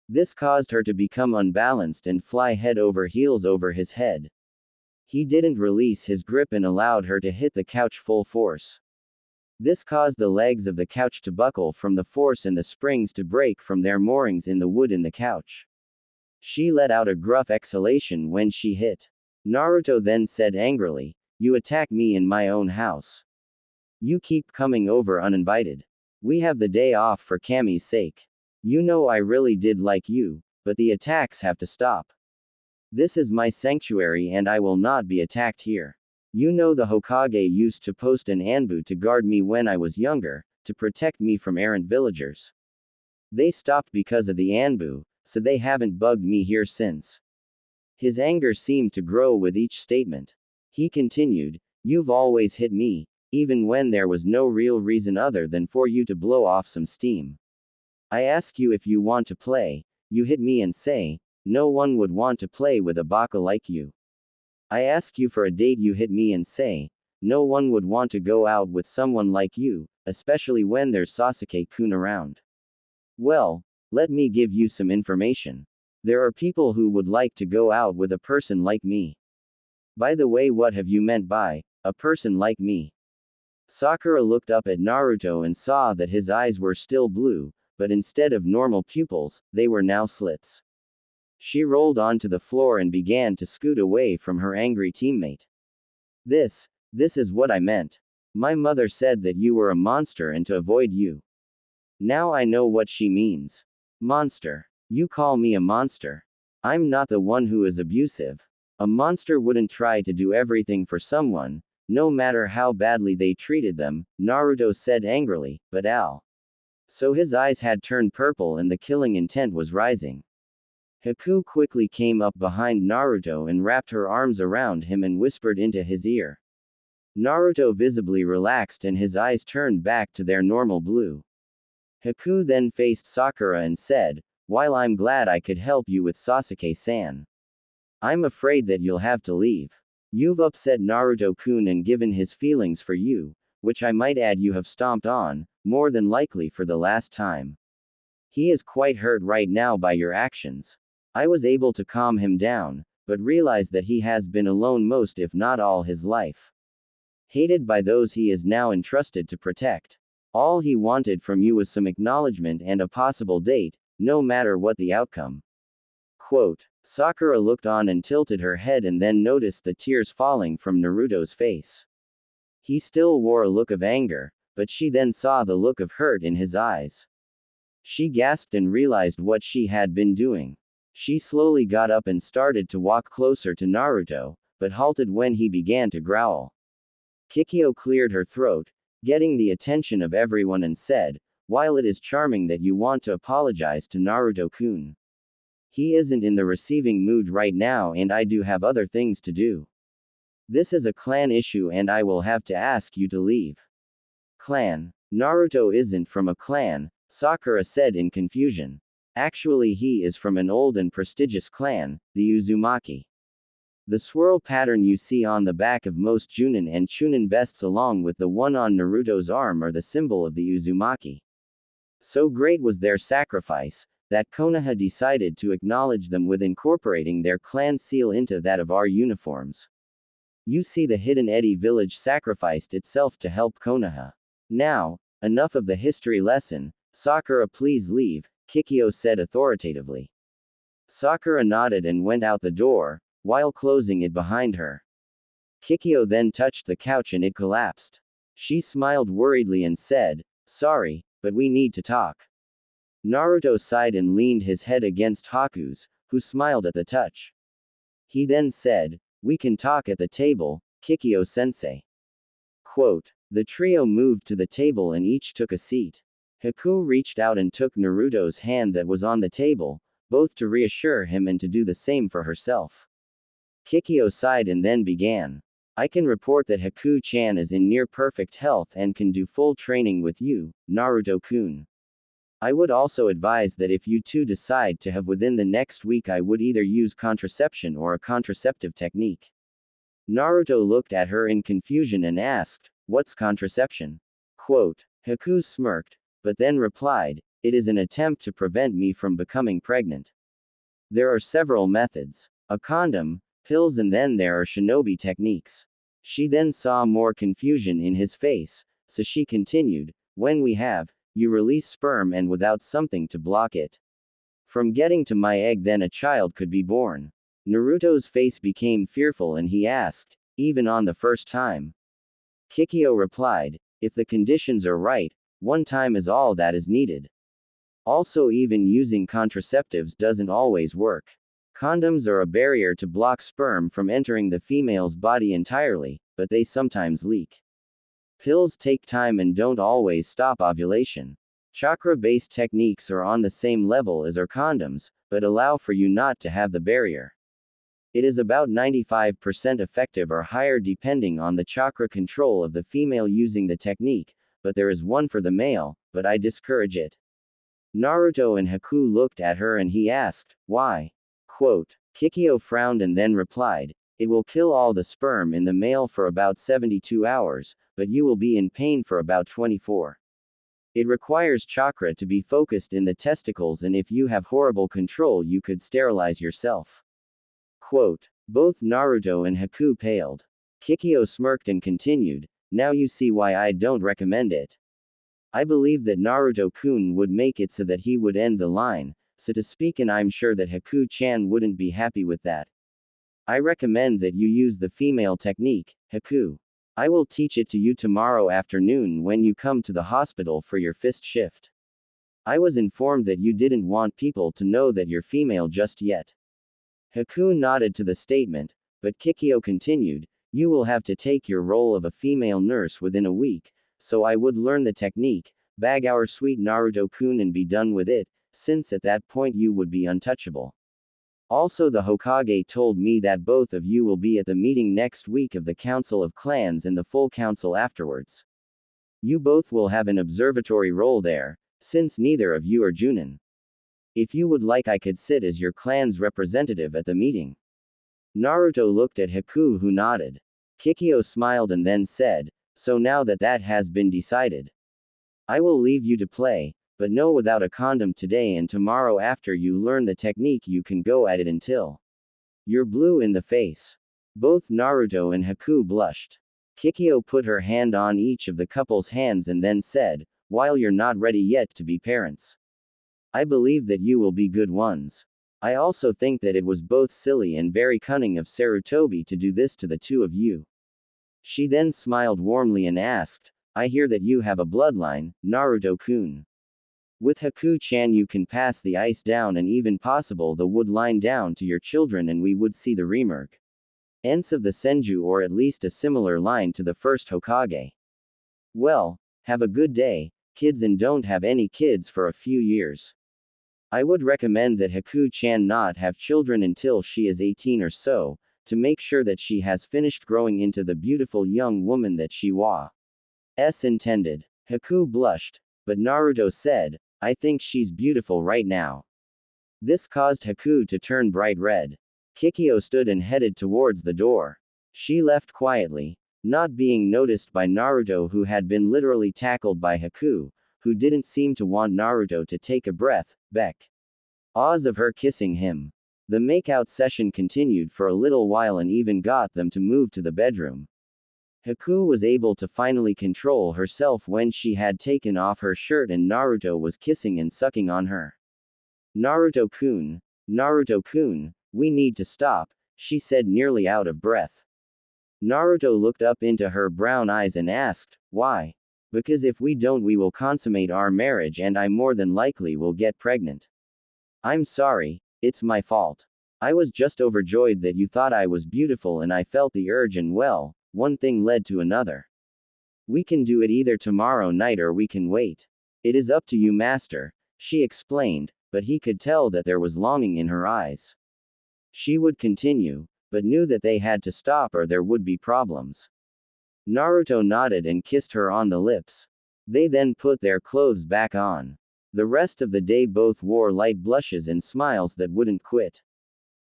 This caused her to become unbalanced and fly head over heels over his head. He didn't release his grip and allowed her to hit the couch full force. This caused the legs of the couch to buckle from the force and the springs to break from their moorings in the wood in the couch. She let out a gruff exhalation when she hit. Naruto then said angrily, "You attack me in my own house. You keep coming over uninvited. We have the day off for Kami's sake. You know I really did like you, but the attacks have to stop. This is my sanctuary and I will not be attacked here. You know the Hokage used to post an anbu to guard me when I was younger, to protect me from errant villagers. They stopped because of the anbu, so they haven't bugged me here since." His anger seemed to grow with each statement. He continued, "You've always hit me, even when there was no real reason other than for you to blow off some steam. I ask you if you want to play, you hit me and say, no one would want to play with a baka like you. I ask you for a date, you hit me and say, no one would want to go out with someone like you, especially when there's Sasuke-kun around. Well, let me give you some information. There are people who would like to go out with a person like me. By the way, what have you meant by, a person like me?" Sakura looked up at Naruto and saw that his eyes were still blue, but instead of normal pupils, they were now slits. She rolled onto the floor and began to scoot away from her angry teammate. This is what I meant. My mother said that you were a monster and to avoid you. Now I know what she means. Monster. You call me a monster. I'm not the one who is abusive. A monster wouldn't try to do everything for someone, no matter how badly they treated them, Naruto said angrily, but So his eyes had turned purple and the killing intent was rising. Haku quickly came up behind Naruto and wrapped her arms around him and whispered into his ear. Naruto visibly relaxed and his eyes turned back to their normal blue. Haku then faced Sakura and said, "While I'm glad I could help you with Sasuke-san, I'm afraid that you'll have to leave. You've upset Naruto-kun and given his feelings for you, which I might add you have stomped on, more than likely for the last time. He is quite hurt right now by your actions. I was able to calm him down, but realized that he has been alone most if not all his life. Hated by those he is now entrusted to protect. All he wanted from you was some acknowledgement and a possible date, no matter what the outcome." Quote. Sakura looked on and tilted her head and then noticed the tears falling from Naruto's face. He still wore a look of anger, but she then saw the look of hurt in his eyes. She gasped and realized what she had been doing. She slowly got up and started to walk closer to Naruto, but halted when he began to growl. Kikyo cleared her throat, getting the attention of everyone and said, "While it is charming that you want to apologize to Naruto-kun, he isn't in the receiving mood right now and I do have other things to do. This is a clan issue and I will have to ask you to leave." Clan. Naruto isn't from a clan, Sakura said in confusion. Actually he is from an old and prestigious clan, the Uzumaki. The swirl pattern you see on the back of most Junin and Chunin vests along with the one on Naruto's arm are the symbol of the Uzumaki. So great was their sacrifice, that Konoha decided to acknowledge them with incorporating their clan seal into that of our uniforms. You see the Hidden Eddy village sacrificed itself to help Konoha. Now, enough of the history lesson, Sakura, please leave, Kikyo said authoritatively. Sakura nodded and went out the door, while closing it behind her. Kikyo then touched the couch and it collapsed. She smiled worriedly and said, "Sorry, but we need to talk." Naruto sighed and leaned his head against Haku's, who smiled at the touch. He then said, "We can talk at the table, Kikyo-sensei." Quote. The trio moved to the table and each took a seat. Haku reached out and took Naruto's hand that was on the table, both to reassure him and to do the same for herself. Kikyo sighed and then began. I can report that Haku-chan is in near perfect health and can do full training with you, Naruto-kun. I would also advise that if you two decide to have within the next week, I would either use contraception or a contraceptive technique. Naruto looked at her in confusion and asked, what's contraception? Quote, Haku smirked, but then replied, it is an attempt to prevent me from becoming pregnant. There are several methods. A condom, pills, and then there are shinobi techniques. She then saw more confusion in his face, so she continued, when we have, you release sperm and without something to block it from getting to my egg, then a child could be born. Naruto's face became fearful and he asked, even on the first time? Kikyo replied, if the conditions are right, one time is all that is needed. Also, even using contraceptives doesn't always work. Condoms are a barrier to block sperm from entering the female's body entirely, but they sometimes leak. Pills take time and don't always stop ovulation. Chakra-based techniques are on the same level as our condoms, but allow for you not to have the barrier. It is about 95% effective or higher depending on the chakra control of the female using the technique, but there is one for the male, but I discourage it. Naruto and Haku looked at her and he asked, why? Quote, Kikyo frowned and then replied, it will kill all the sperm in the male for about 72 hours, but you will be in pain for about 24. It requires chakra to be focused in the testicles, and if you have horrible control, you could sterilize yourself. Quote, both Naruto and Haku paled. Kikyo smirked and continued, now you see why I don't recommend it. I believe that Naruto-kun would make it so that he would end the line, so to speak, and I'm sure that Haku-chan wouldn't be happy with that. I recommend that you use the female technique, Haku. I will teach it to you tomorrow afternoon when you come to the hospital for your fist shift. I was informed that you didn't want people to know that you're female just yet. Haku nodded to the statement, but Kikyo continued, you will have to take your role of a female nurse within a week, so I would learn the technique, bag our sweet Naruto-kun and be done with it, since at that point you would be untouchable. Also, the Hokage told me that both of you will be at the meeting next week of the Council of Clans and the full council afterwards. You both will have an observatory role there, since neither of you are Junin. If you would like, I could sit as your clan's representative at the meeting. Naruto looked at Haku, who nodded. Kikyo smiled and then said, so now that that has been decided, I will leave you to play, but no without a condom today, and tomorrow after you learn the technique you can go at it until you're blue in the face. Both Naruto and Haku blushed. Kikyo put her hand on each of the couple's hands and then said, while you're not ready yet to be parents, I believe that you will be good ones. I also think that it was both silly and very cunning of Sarutobi to do this to the two of you. She then smiled warmly and asked, I hear that you have a bloodline, Naruto-kun. With Haku-chan you can pass the ice down and even possible the wood line down to your children, and we would see the remerge ends of the Senju, or at least a similar line to the first Hokage. Well, have a good day, kids, and don't have any kids for a few years. I would recommend that Haku-chan not have children until she is 18 or so, to make sure that she has finished growing into the beautiful young woman that she was intended. Haku blushed, but Naruto said, I think she's beautiful right now. This caused Haku to turn bright red. Kikyo stood and headed towards the door. She left quietly, not being noticed by Naruto, who had been literally tackled by Haku, who didn't seem to want Naruto to take a breath back. Oz of her kissing him. The makeout session continued for a little while and even got them to move to the bedroom. Haku was able to finally control herself when she had taken off her shirt and Naruto was kissing and sucking on her. Naruto-kun, we need to stop, she said, nearly out of breath. Naruto looked up into her brown eyes and asked, why? Because if we don't, we will consummate our marriage and I more than likely will get pregnant. I'm sorry, it's my fault. I was just overjoyed that you thought I was beautiful and I felt the urge, and well, one thing led to another. We can do it either tomorrow night or we can wait. It is up to you, master, she explained, but he could tell that there was longing in her eyes. She would continue, but knew that they had to stop or there would be problems. Naruto nodded and kissed her on the lips. They then put their clothes back on. The rest of the day both wore light blushes and smiles that wouldn't quit.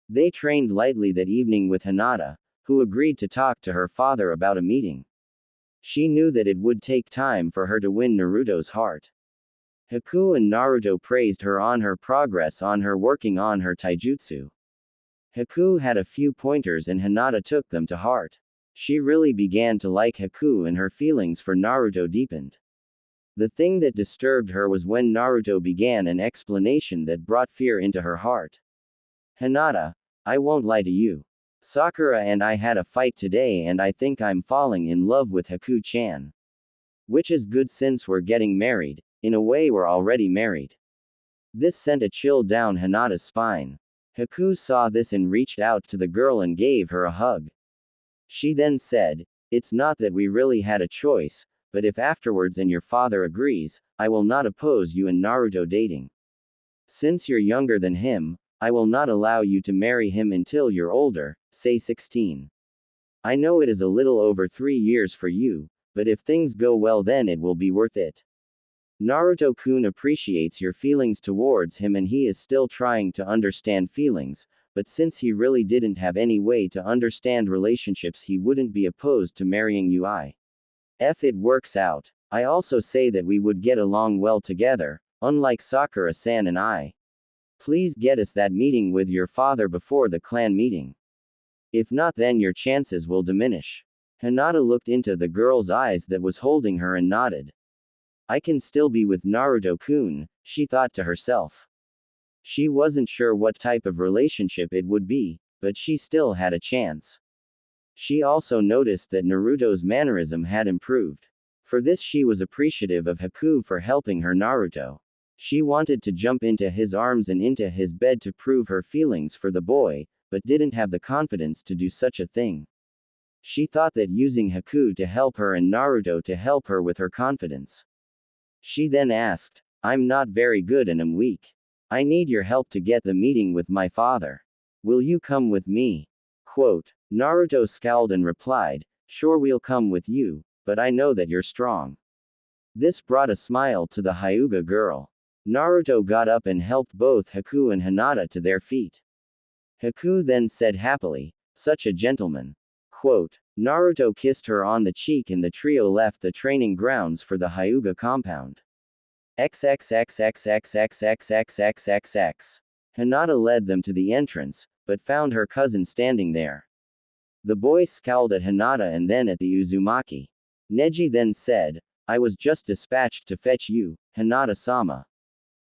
They trained lightly that evening with Hinata, who agreed to talk to her father about a meeting. She knew that it would take time for her to win Naruto's heart. Haku and Naruto praised her on her progress on her working on her taijutsu. Haku had a few pointers and Hinata took them to heart. She really began to like Haku and her feelings for Naruto deepened. The thing that disturbed her was when Naruto began an explanation that brought fear into her heart. Hinata, I won't lie to you. Sakura and I had a fight today and I think I'm falling in love with Haku-chan. Which is good since we're getting married, in a way we're already married. This sent a chill down Hinata's spine. Haku saw this and reached out to the girl and gave her a hug. She then said, "It's not that we really had a choice, but if afterwards and your father agrees, I will not oppose you and Naruto dating. Since you're younger than him, I will not allow you to marry him until you're older, say 16. I know it is a little over 3 years for you, but if things go well then it will be worth it. Naruto-kun appreciates your feelings towards him and he is still trying to understand feelings, but since he really didn't have any way to understand relationships he wouldn't be opposed to marrying you. If it works out, I also say that we would get along well together, unlike Sakura-san and I. Please get us that meeting with your father before the clan meeting. If not then your chances will diminish." Hinata looked into the girl's eyes that was holding her and nodded. I can still be with Naruto-kun, she thought to herself. She wasn't sure what type of relationship it would be, but she still had a chance. She also noticed that Naruto's mannerism had improved. For this she was appreciative of Haku for helping her Naruto. She wanted to jump into his arms and into his bed to prove her feelings for the boy, but didn't have the confidence to do such a thing. She thought that using Haku to help her and Naruto to help her with her confidence. She then asked, I'm not very good and am weak. I need your help to get the meeting with my father. Will you come with me? Quote, Naruto scowled and replied, sure we'll come with you, but I know that you're strong. This brought a smile to the Hyuga girl. Naruto got up and helped both Haku and Hinata to their feet. Haku then said happily, such a gentleman. Quote, Naruto kissed her on the cheek and the trio left the training grounds for the Hyuga compound. XXXXXXXXXXXX. Hinata led them to the entrance, but found her cousin standing there. The boy scowled at Hinata and then at the Uzumaki. Neji then said, I was just dispatched to fetch you, Hinata-sama.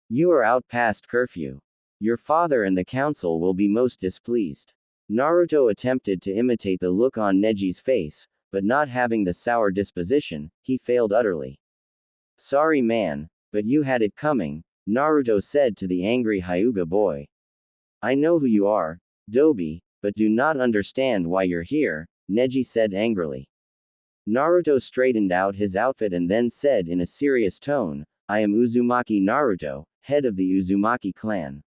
You are out past curfew. Your father and the council will be most displeased. Naruto attempted to imitate the look on Neji's face, but not having the sour disposition, he failed utterly. Sorry man, but you had it coming, Naruto said to the angry Hyuga boy. I know who you are, Dobi, but do not understand why you're here, Neji said angrily. Naruto straightened out his outfit and then said in a serious tone, I am Uzumaki Naruto, head of the Uzumaki clan.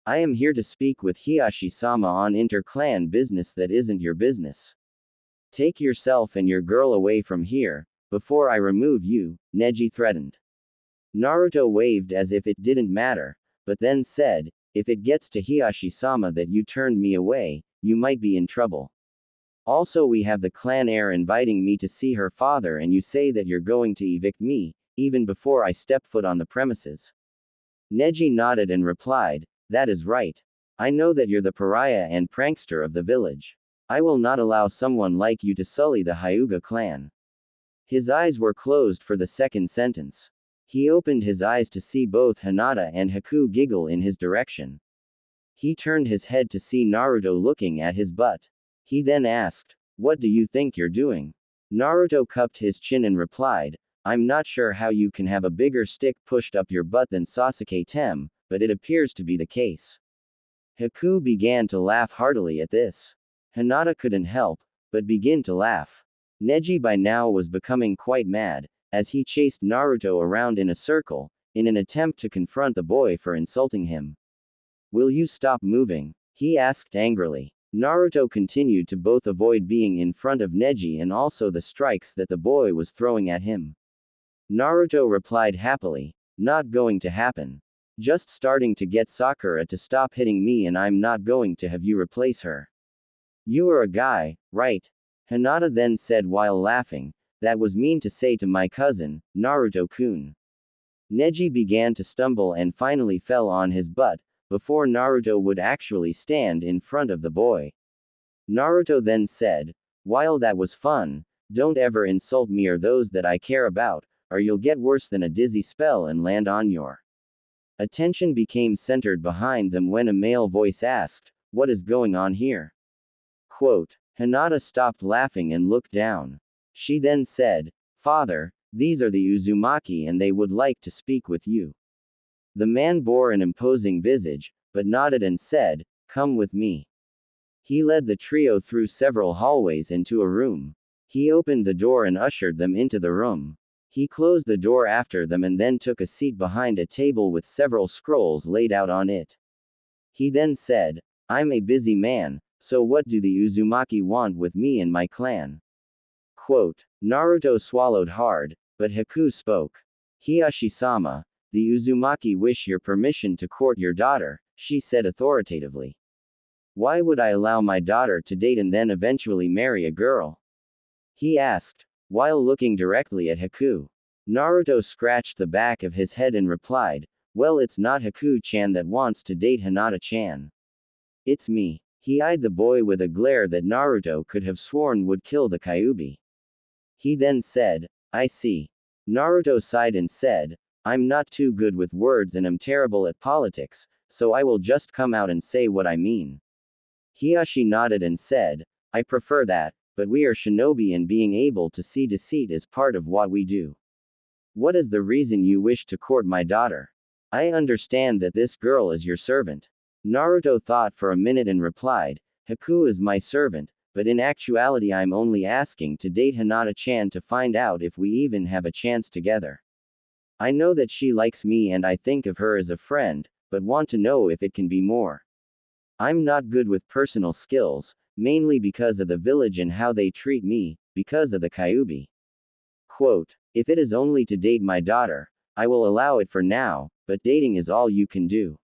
I am here to speak with Hiyashi-sama on inter-clan business that isn't your business. Take yourself and your girl away from here, before I remove you, Neji threatened. Naruto waved as if it didn't matter, but then said, if it gets to Hiyashi-sama that you turned me away, you might be in trouble. Also we have the clan heir inviting me to see her father and you say that you're going to evict me, even before I step foot on the premises. Neji nodded and replied, that is right. I know that you're the pariah and prankster of the village. I will not allow someone like you to sully the Hyuga clan. His eyes were closed for the second sentence. He opened his eyes to see both Hinata and Haku giggle in his direction. He turned his head to see Naruto looking at his butt. He then asked, what do you think you're doing? Naruto cupped his chin and replied, I'm not sure how you can have a bigger stick pushed up your butt than Sasuke Tem, but it appears to be the case. Haku began to laugh heartily at this. Hinata couldn't help but begin to laugh. Neji by now was becoming quite mad, as he chased Naruto around in a circle, in an attempt to confront the boy for insulting him. Will you stop moving? He asked angrily. Naruto continued to both avoid being in front of Neji and also the strikes that the boy was throwing at him. Naruto replied happily, not going to happen. Just starting to get Sakura to stop hitting me and I'm not going to have you replace her. You are a guy, right? Hinata then said while laughing, that was mean to say to my cousin, Naruto-kun. Neji began to stumble and finally fell on his butt, before Naruto would actually stand in front of the boy. Naruto then said, while that was fun, don't ever insult me or those that I care about, or you'll get worse than a dizzy spell and land on your. Attention became centered behind them when a male voice asked, what is going on here? Quote, Hinata stopped laughing and looked down. She then said, Father, these are the Uzumaki and they would like to speak with you. The man bore an imposing visage, but nodded and said, come with me. He led the trio through several hallways into a room. He opened the door and ushered them into the room. He closed the door after them and then took a seat behind a table with several scrolls laid out on it. He then said, I'm a busy man, so what do the Uzumaki want with me and my clan? Quote, Naruto swallowed hard, but Haku spoke. Hiyashi-sama, the Uzumaki wish your permission to court your daughter, she said authoritatively. Why would I allow my daughter to date and then eventually marry a girl? He asked, while looking directly at Haku. Naruto scratched the back of his head and replied, well, it's not Haku-chan that wants to date Hinata-chan. It's me. He eyed the boy with a glare that Naruto could have sworn would kill the Kyuubi. He then said, I see. Naruto sighed and said, I'm not too good with words and am terrible at politics, so I will just come out and say what I mean. Hiyashi nodded and said, I prefer that, but we are shinobi and being able to see deceit is part of what we do. What is the reason you wish to court my daughter? I understand that this girl is your servant. Naruto thought for a minute and replied, Haku is my servant, but in actuality I'm only asking to date Hinata-chan to find out if we even have a chance together. I know that she likes me and I think of her as a friend, but want to know if it can be more. I'm not good with personal skills, mainly because of the village and how they treat me, because of the Kyuubi. Quote, if it is only to date my daughter, I will allow it for now, but dating is all you can do.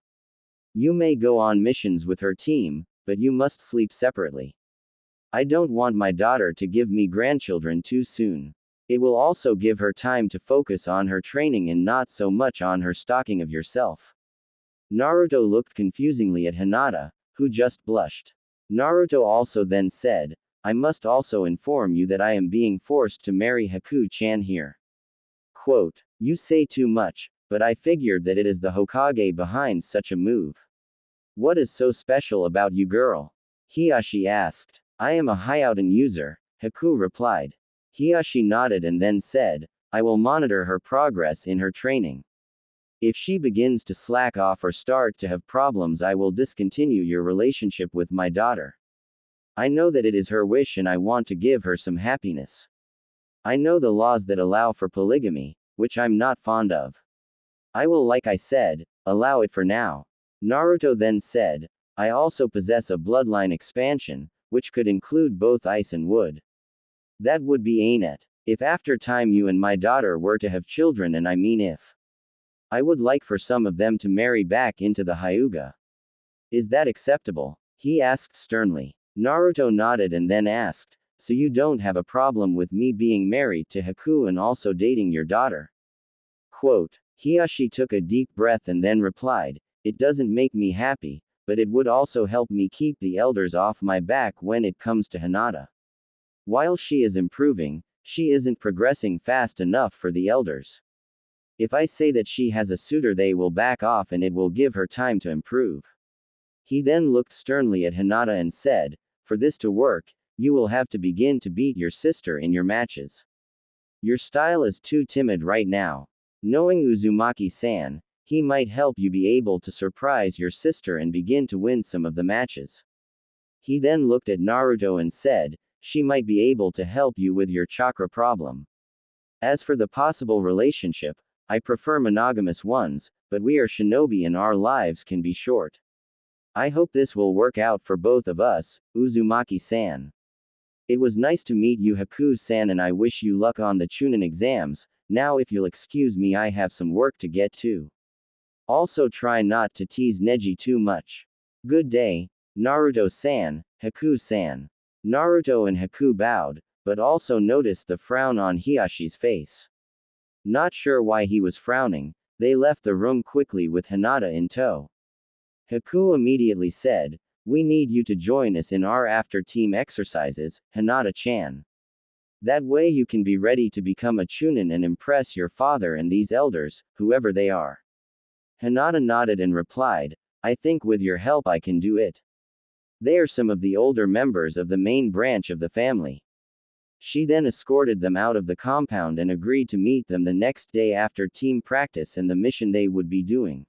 You may go on missions with her team, but you must sleep separately. I don't want my daughter to give me grandchildren too soon. It will also give her time to focus on her training and not so much on her stalking of yourself. Naruto looked confusingly at Hinata, who just blushed. Naruto also then said, I must also inform you that I am being forced to marry Haku-chan here. Quote, you say too much, but I figured that it is the Hokage behind such a move. What is so special about you, girl? Hiyashi asked. I am a Hyouten user, Haku replied. Hiyashi nodded and then said, I will monitor her progress in her training. If she begins to slack off or start to have problems, I will discontinue your relationship with my daughter. I know that it is her wish and I want to give her some happiness. I know the laws that allow for polygamy, which I'm not fond of. I will, like I said, allow it for now. Naruto then said, I also possess a bloodline expansion, which could include both ice and wood. That would be Ainet. If after time you and my daughter were to have children, and I mean if. I would like for some of them to marry back into the Hyuga. Is that acceptable? He asked sternly. Naruto nodded and then asked, so you don't have a problem with me being married to Haku and also dating your daughter? Quote, Hiyashi took a deep breath and then replied, it doesn't make me happy, but it would also help me keep the elders off my back when it comes to Hinata. While she is improving, she isn't progressing fast enough for the elders. If I say that she has a suitor, they will back off and it will give her time to improve. He then looked sternly at Hinata and said, for this to work, you will have to begin to beat your sister in your matches. Your style is too timid right now. Knowing Uzumaki-san, he might help you be able to surprise your sister and begin to win some of the matches. He then looked at Naruto and said, she might be able to help you with your chakra problem. As for the possible relationship, I prefer monogamous ones, but we are shinobi and our lives can be short. I hope this will work out for both of us, Uzumaki-san. It was nice to meet you Haku-san and I wish you luck on the Chunin exams. Now if you'll excuse me I have some work to get to. Also try not to tease Neji too much. Good day, Naruto-san, Haku-san. Naruto and Haku bowed, but also noticed the frown on Hiyashi's face. Not sure why he was frowning, they left the room quickly with Hinata in tow. Haku immediately said, "We need you to join us in our after-team exercises, Hinata-chan. That way you can be ready to become a Chunin and impress your father and these elders, whoever they are." Hinata nodded and replied, "I think with your help I can do it. They are some of the older members of the main branch of the family." She then escorted them out of the compound and agreed to meet them the next day after team practice and the mission they would be doing.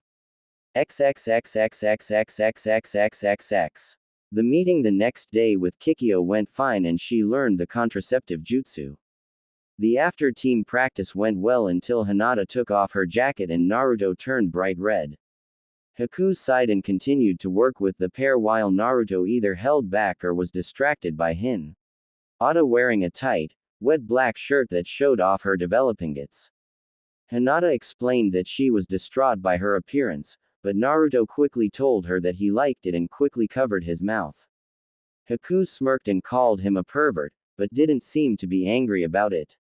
XXXXXXXXXXXX. The meeting the next day with Kikyo went fine and she learned the contraceptive jutsu. The after-team practice went well until Hinata took off her jacket and Naruto turned bright red. Haku sighed and continued to work with the pair while Naruto either held back or was distracted by Hinata wearing a tight, wet black shirt that showed off her developing bits. Hinata explained that she was distraught by her appearance, but Naruto quickly told her that he liked it and quickly covered his mouth. Haku smirked and called him a pervert, but didn't seem to be angry about it.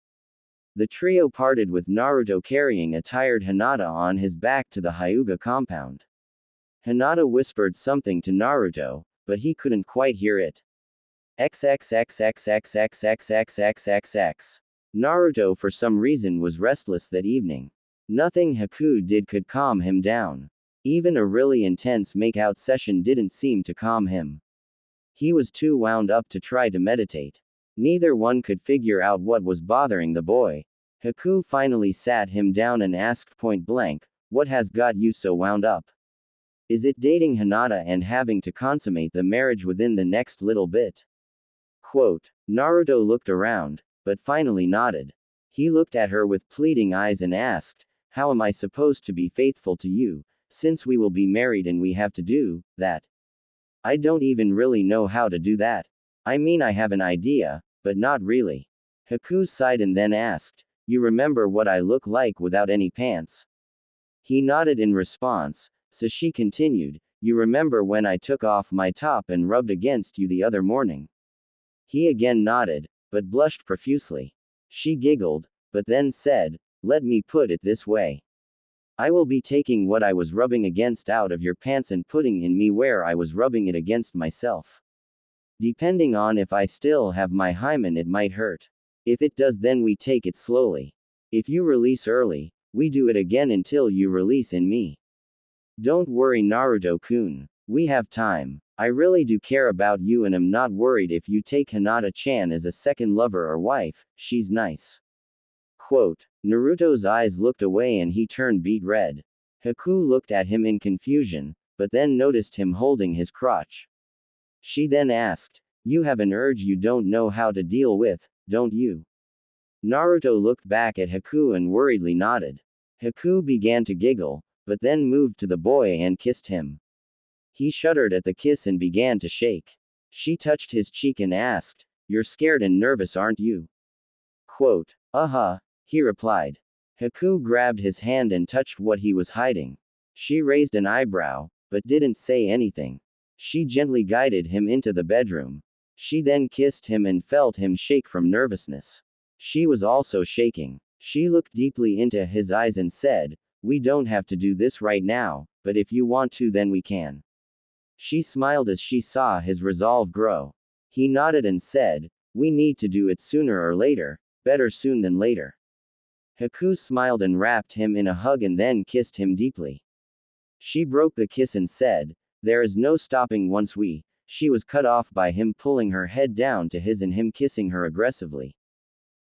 The trio parted with Naruto carrying a tired Hinata on his back to the Hyuga compound. Hinata whispered something to Naruto, but he couldn't quite hear it. XXXXXXXXXXXX. Naruto for some reason was restless that evening. Nothing Haku did could calm him down. Even a really intense make-out session didn't seem to calm him. He was too wound up to try to meditate. Neither one could figure out what was bothering the boy. Haku finally sat him down and asked point blank, "What has got you so wound up? Is it dating Hinata and having to consummate the marriage within the next little bit?" Quote. Naruto looked around, but finally nodded. He looked at her with pleading eyes and asked, "How am I supposed to be faithful to you, since we will be married and we have to do that? I don't even really know how to do that. I mean I have an idea, but not really." Haku sighed and then asked, "You remember what I look like without any pants?" He nodded in response, so she continued, "You remember when I took off my top and rubbed against you the other morning?" He again nodded, but blushed profusely. She giggled, but then said, "Let me put it this way. I will be taking what I was rubbing against out of your pants and putting in me where I was rubbing it against myself. Depending on if I still have my hymen it might hurt. If it does then we take it slowly. If you release early, we do it again until you release in me. Don't worry Naruto-kun. We have time. I really do care about you and am not worried if you take Hinata-chan as a second lover or wife, she's nice." Quote. Naruto's eyes looked away and he turned beet red. Haku looked at him in confusion, but then noticed him holding his crotch. She then asked, "You have an urge you don't know how to deal with, don't you?" Naruto looked back at Haku and worriedly nodded. Haku began to giggle, but then moved to the boy and kissed him. He shuddered at the kiss and began to shake. She touched his cheek and asked, "You're scared and nervous aren't you?" Quote. He replied. Haku grabbed his hand and touched what he was hiding. She raised an eyebrow, but didn't say anything. She gently guided him into the bedroom. She then kissed him and felt him shake from nervousness. She was also shaking. She looked deeply into his eyes and said, "We don't have to do this right now, but if you want to then we can." She smiled as she saw his resolve grow. He nodded and said, "We need to do it sooner or later, better soon than later." Haku smiled and wrapped him in a hug and then kissed him deeply. She broke the kiss and said, "There is no stopping once she was cut off by him pulling her head down to his and him kissing her aggressively.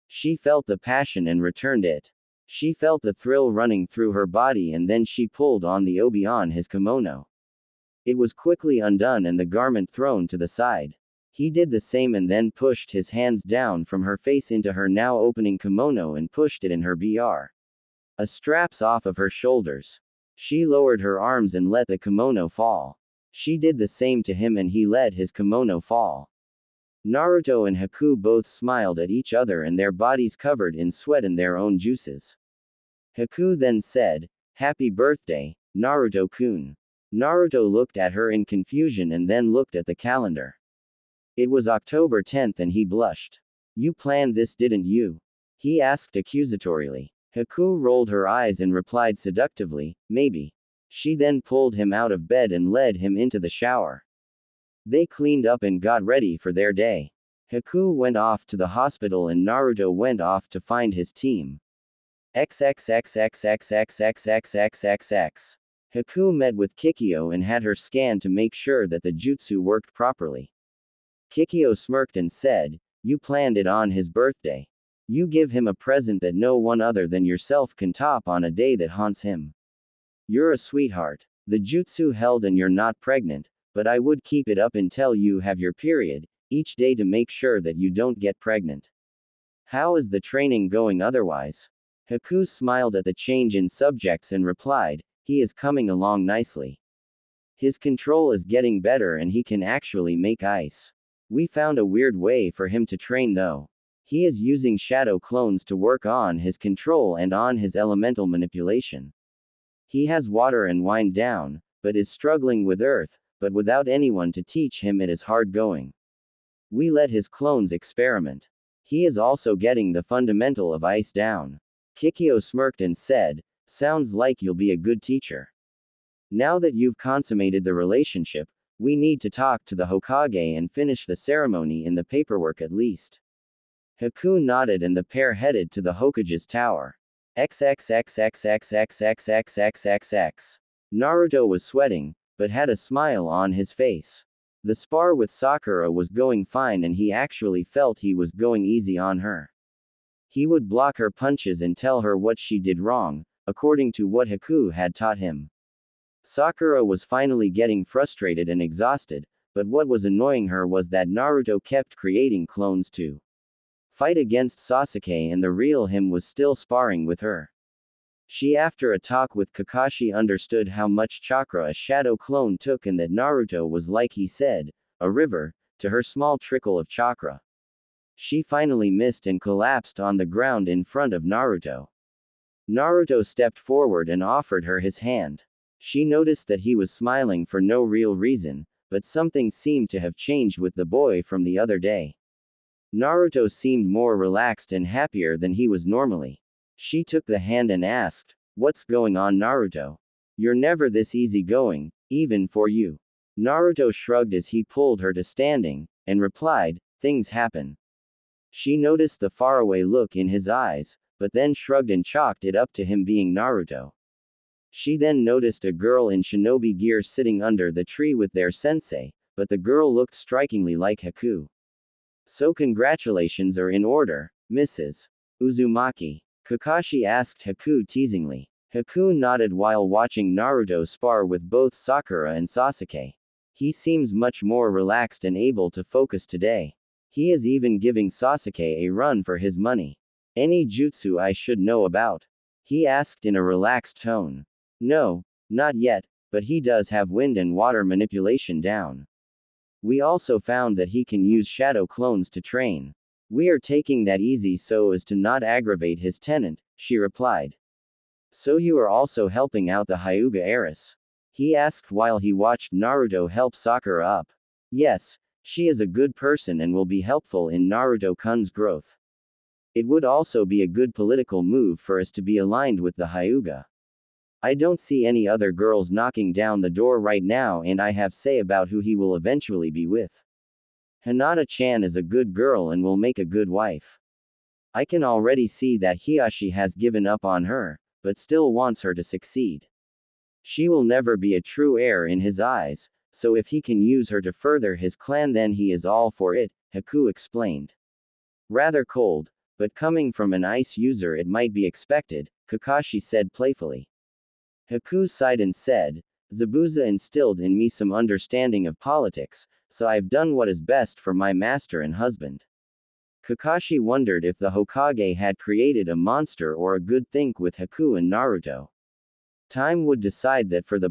She felt the passion and returned it. She felt the thrill running through her body and then she pulled on the obi on his kimono. It was quickly undone and the garment thrown to the side. He did the same and then pushed his hands down from her face into her now opening kimono and pushed it in her br. A straps off of her shoulders. She lowered her arms and let the kimono fall. She did the same to him and he let his kimono fall. Naruto and Haku both smiled at each other and their bodies covered in sweat and their own juices. Haku then said, "Happy birthday, Naruto-kun." Naruto looked at her in confusion and then looked at the calendar. It was October 10th and he blushed. "You planned this, didn't you?" he asked accusatorily. Haku rolled her eyes and replied seductively, "Maybe." She then pulled him out of bed and led him into the shower. They cleaned up and got ready for their day. Haku went off to the hospital and Naruto went off to find his team. XXXXXXXXXXX. Haku met with Kikyo and had her scan to make sure that the jutsu worked properly. Kikyo smirked and said, "You planned it on his birthday. You give him a present that no one other than yourself can top on a day that haunts him. You're a sweetheart. The jutsu held and you're not pregnant, but I would keep it up until you have your period, each day to make sure that you don't get pregnant. How is the training going otherwise?" Haku smiled at the change in subjects and replied, "He is coming along nicely. His control is getting better and he can actually make ice. We found a weird way for him to train though. He is using shadow clones to work on his control and on his elemental manipulation. He has water and wind down, but is struggling with earth, but without anyone to teach him it is hard going. We let his clones experiment. He is also getting the fundamental of ice down." Kikyo smirked and said, "Sounds like you'll be a good teacher. Now that you've consummated the relationship, we need to talk to the Hokage and finish the ceremony in the paperwork at least." Haku nodded and the pair headed to the Hokage's tower. XXXXXXXXXXXX. Naruto was sweating, but had a smile on his face. The spar with Sakura was going fine and he actually felt he was going easy on her. He would block her punches and tell her what she did wrong, according to what Haku had taught him. Sakura was finally getting frustrated and exhausted, but what was annoying her was that Naruto kept creating clones to fight against Sasuke and the real him was still sparring with her. She after a talk with Kakashi understood how much chakra a shadow clone took and that Naruto was like he said, a river, to her small trickle of chakra. She finally missed and collapsed on the ground in front of Naruto. Naruto stepped forward and offered her his hand. She noticed that he was smiling for no real reason, but something seemed to have changed with the boy from the other day. Naruto seemed more relaxed and happier than he was normally. She took the hand and asked, "What's going on, Naruto? You're never this easygoing, even for you." Naruto shrugged as he pulled her to standing, and replied, "Things happen." She noticed the faraway look in his eyes, but then shrugged and chalked it up to him being Naruto. She then noticed a girl in shinobi gear sitting under the tree with their sensei, but the girl looked strikingly like Haku. "So congratulations are in order, Mrs. Uzumaki?" Kakashi asked Haku teasingly. Haku nodded while watching Naruto spar with both Sakura and Sasuke. He seems much more relaxed and able to focus today. He is even giving Sasuke a run for his money. "Any jutsu I should know about?" he asked in a relaxed tone. "No, not yet, but he does have wind and water manipulation down. We also found that he can use shadow clones to train. We are taking that easy so as to not aggravate his tenant," she replied. "So you are also helping out the Hyuga heiress?" he asked while he watched Naruto help Sakura up. "Yes, she is a good person and will be helpful in Naruto-kun's growth. It would also be a good political move for us to be aligned with the Hyuga. I don't see any other girls knocking down the door right now and I have say about who he will eventually be with. Hinata-chan is a good girl and will make a good wife. I can already see that Hiyashi has given up on her, but still wants her to succeed. She will never be a true heir in his eyes, so if he can use her to further his clan then he is all for it," Haku explained. "Rather cold, but coming from an ice user it might be expected," Kakashi said playfully. Haku sighed and said, "Zabuza instilled in me some understanding of politics, so I've done what is best for my master and husband. Kakashi wondered if the Hokage had created a monster or a good thing with Haku and Naruto. Time would decide that for the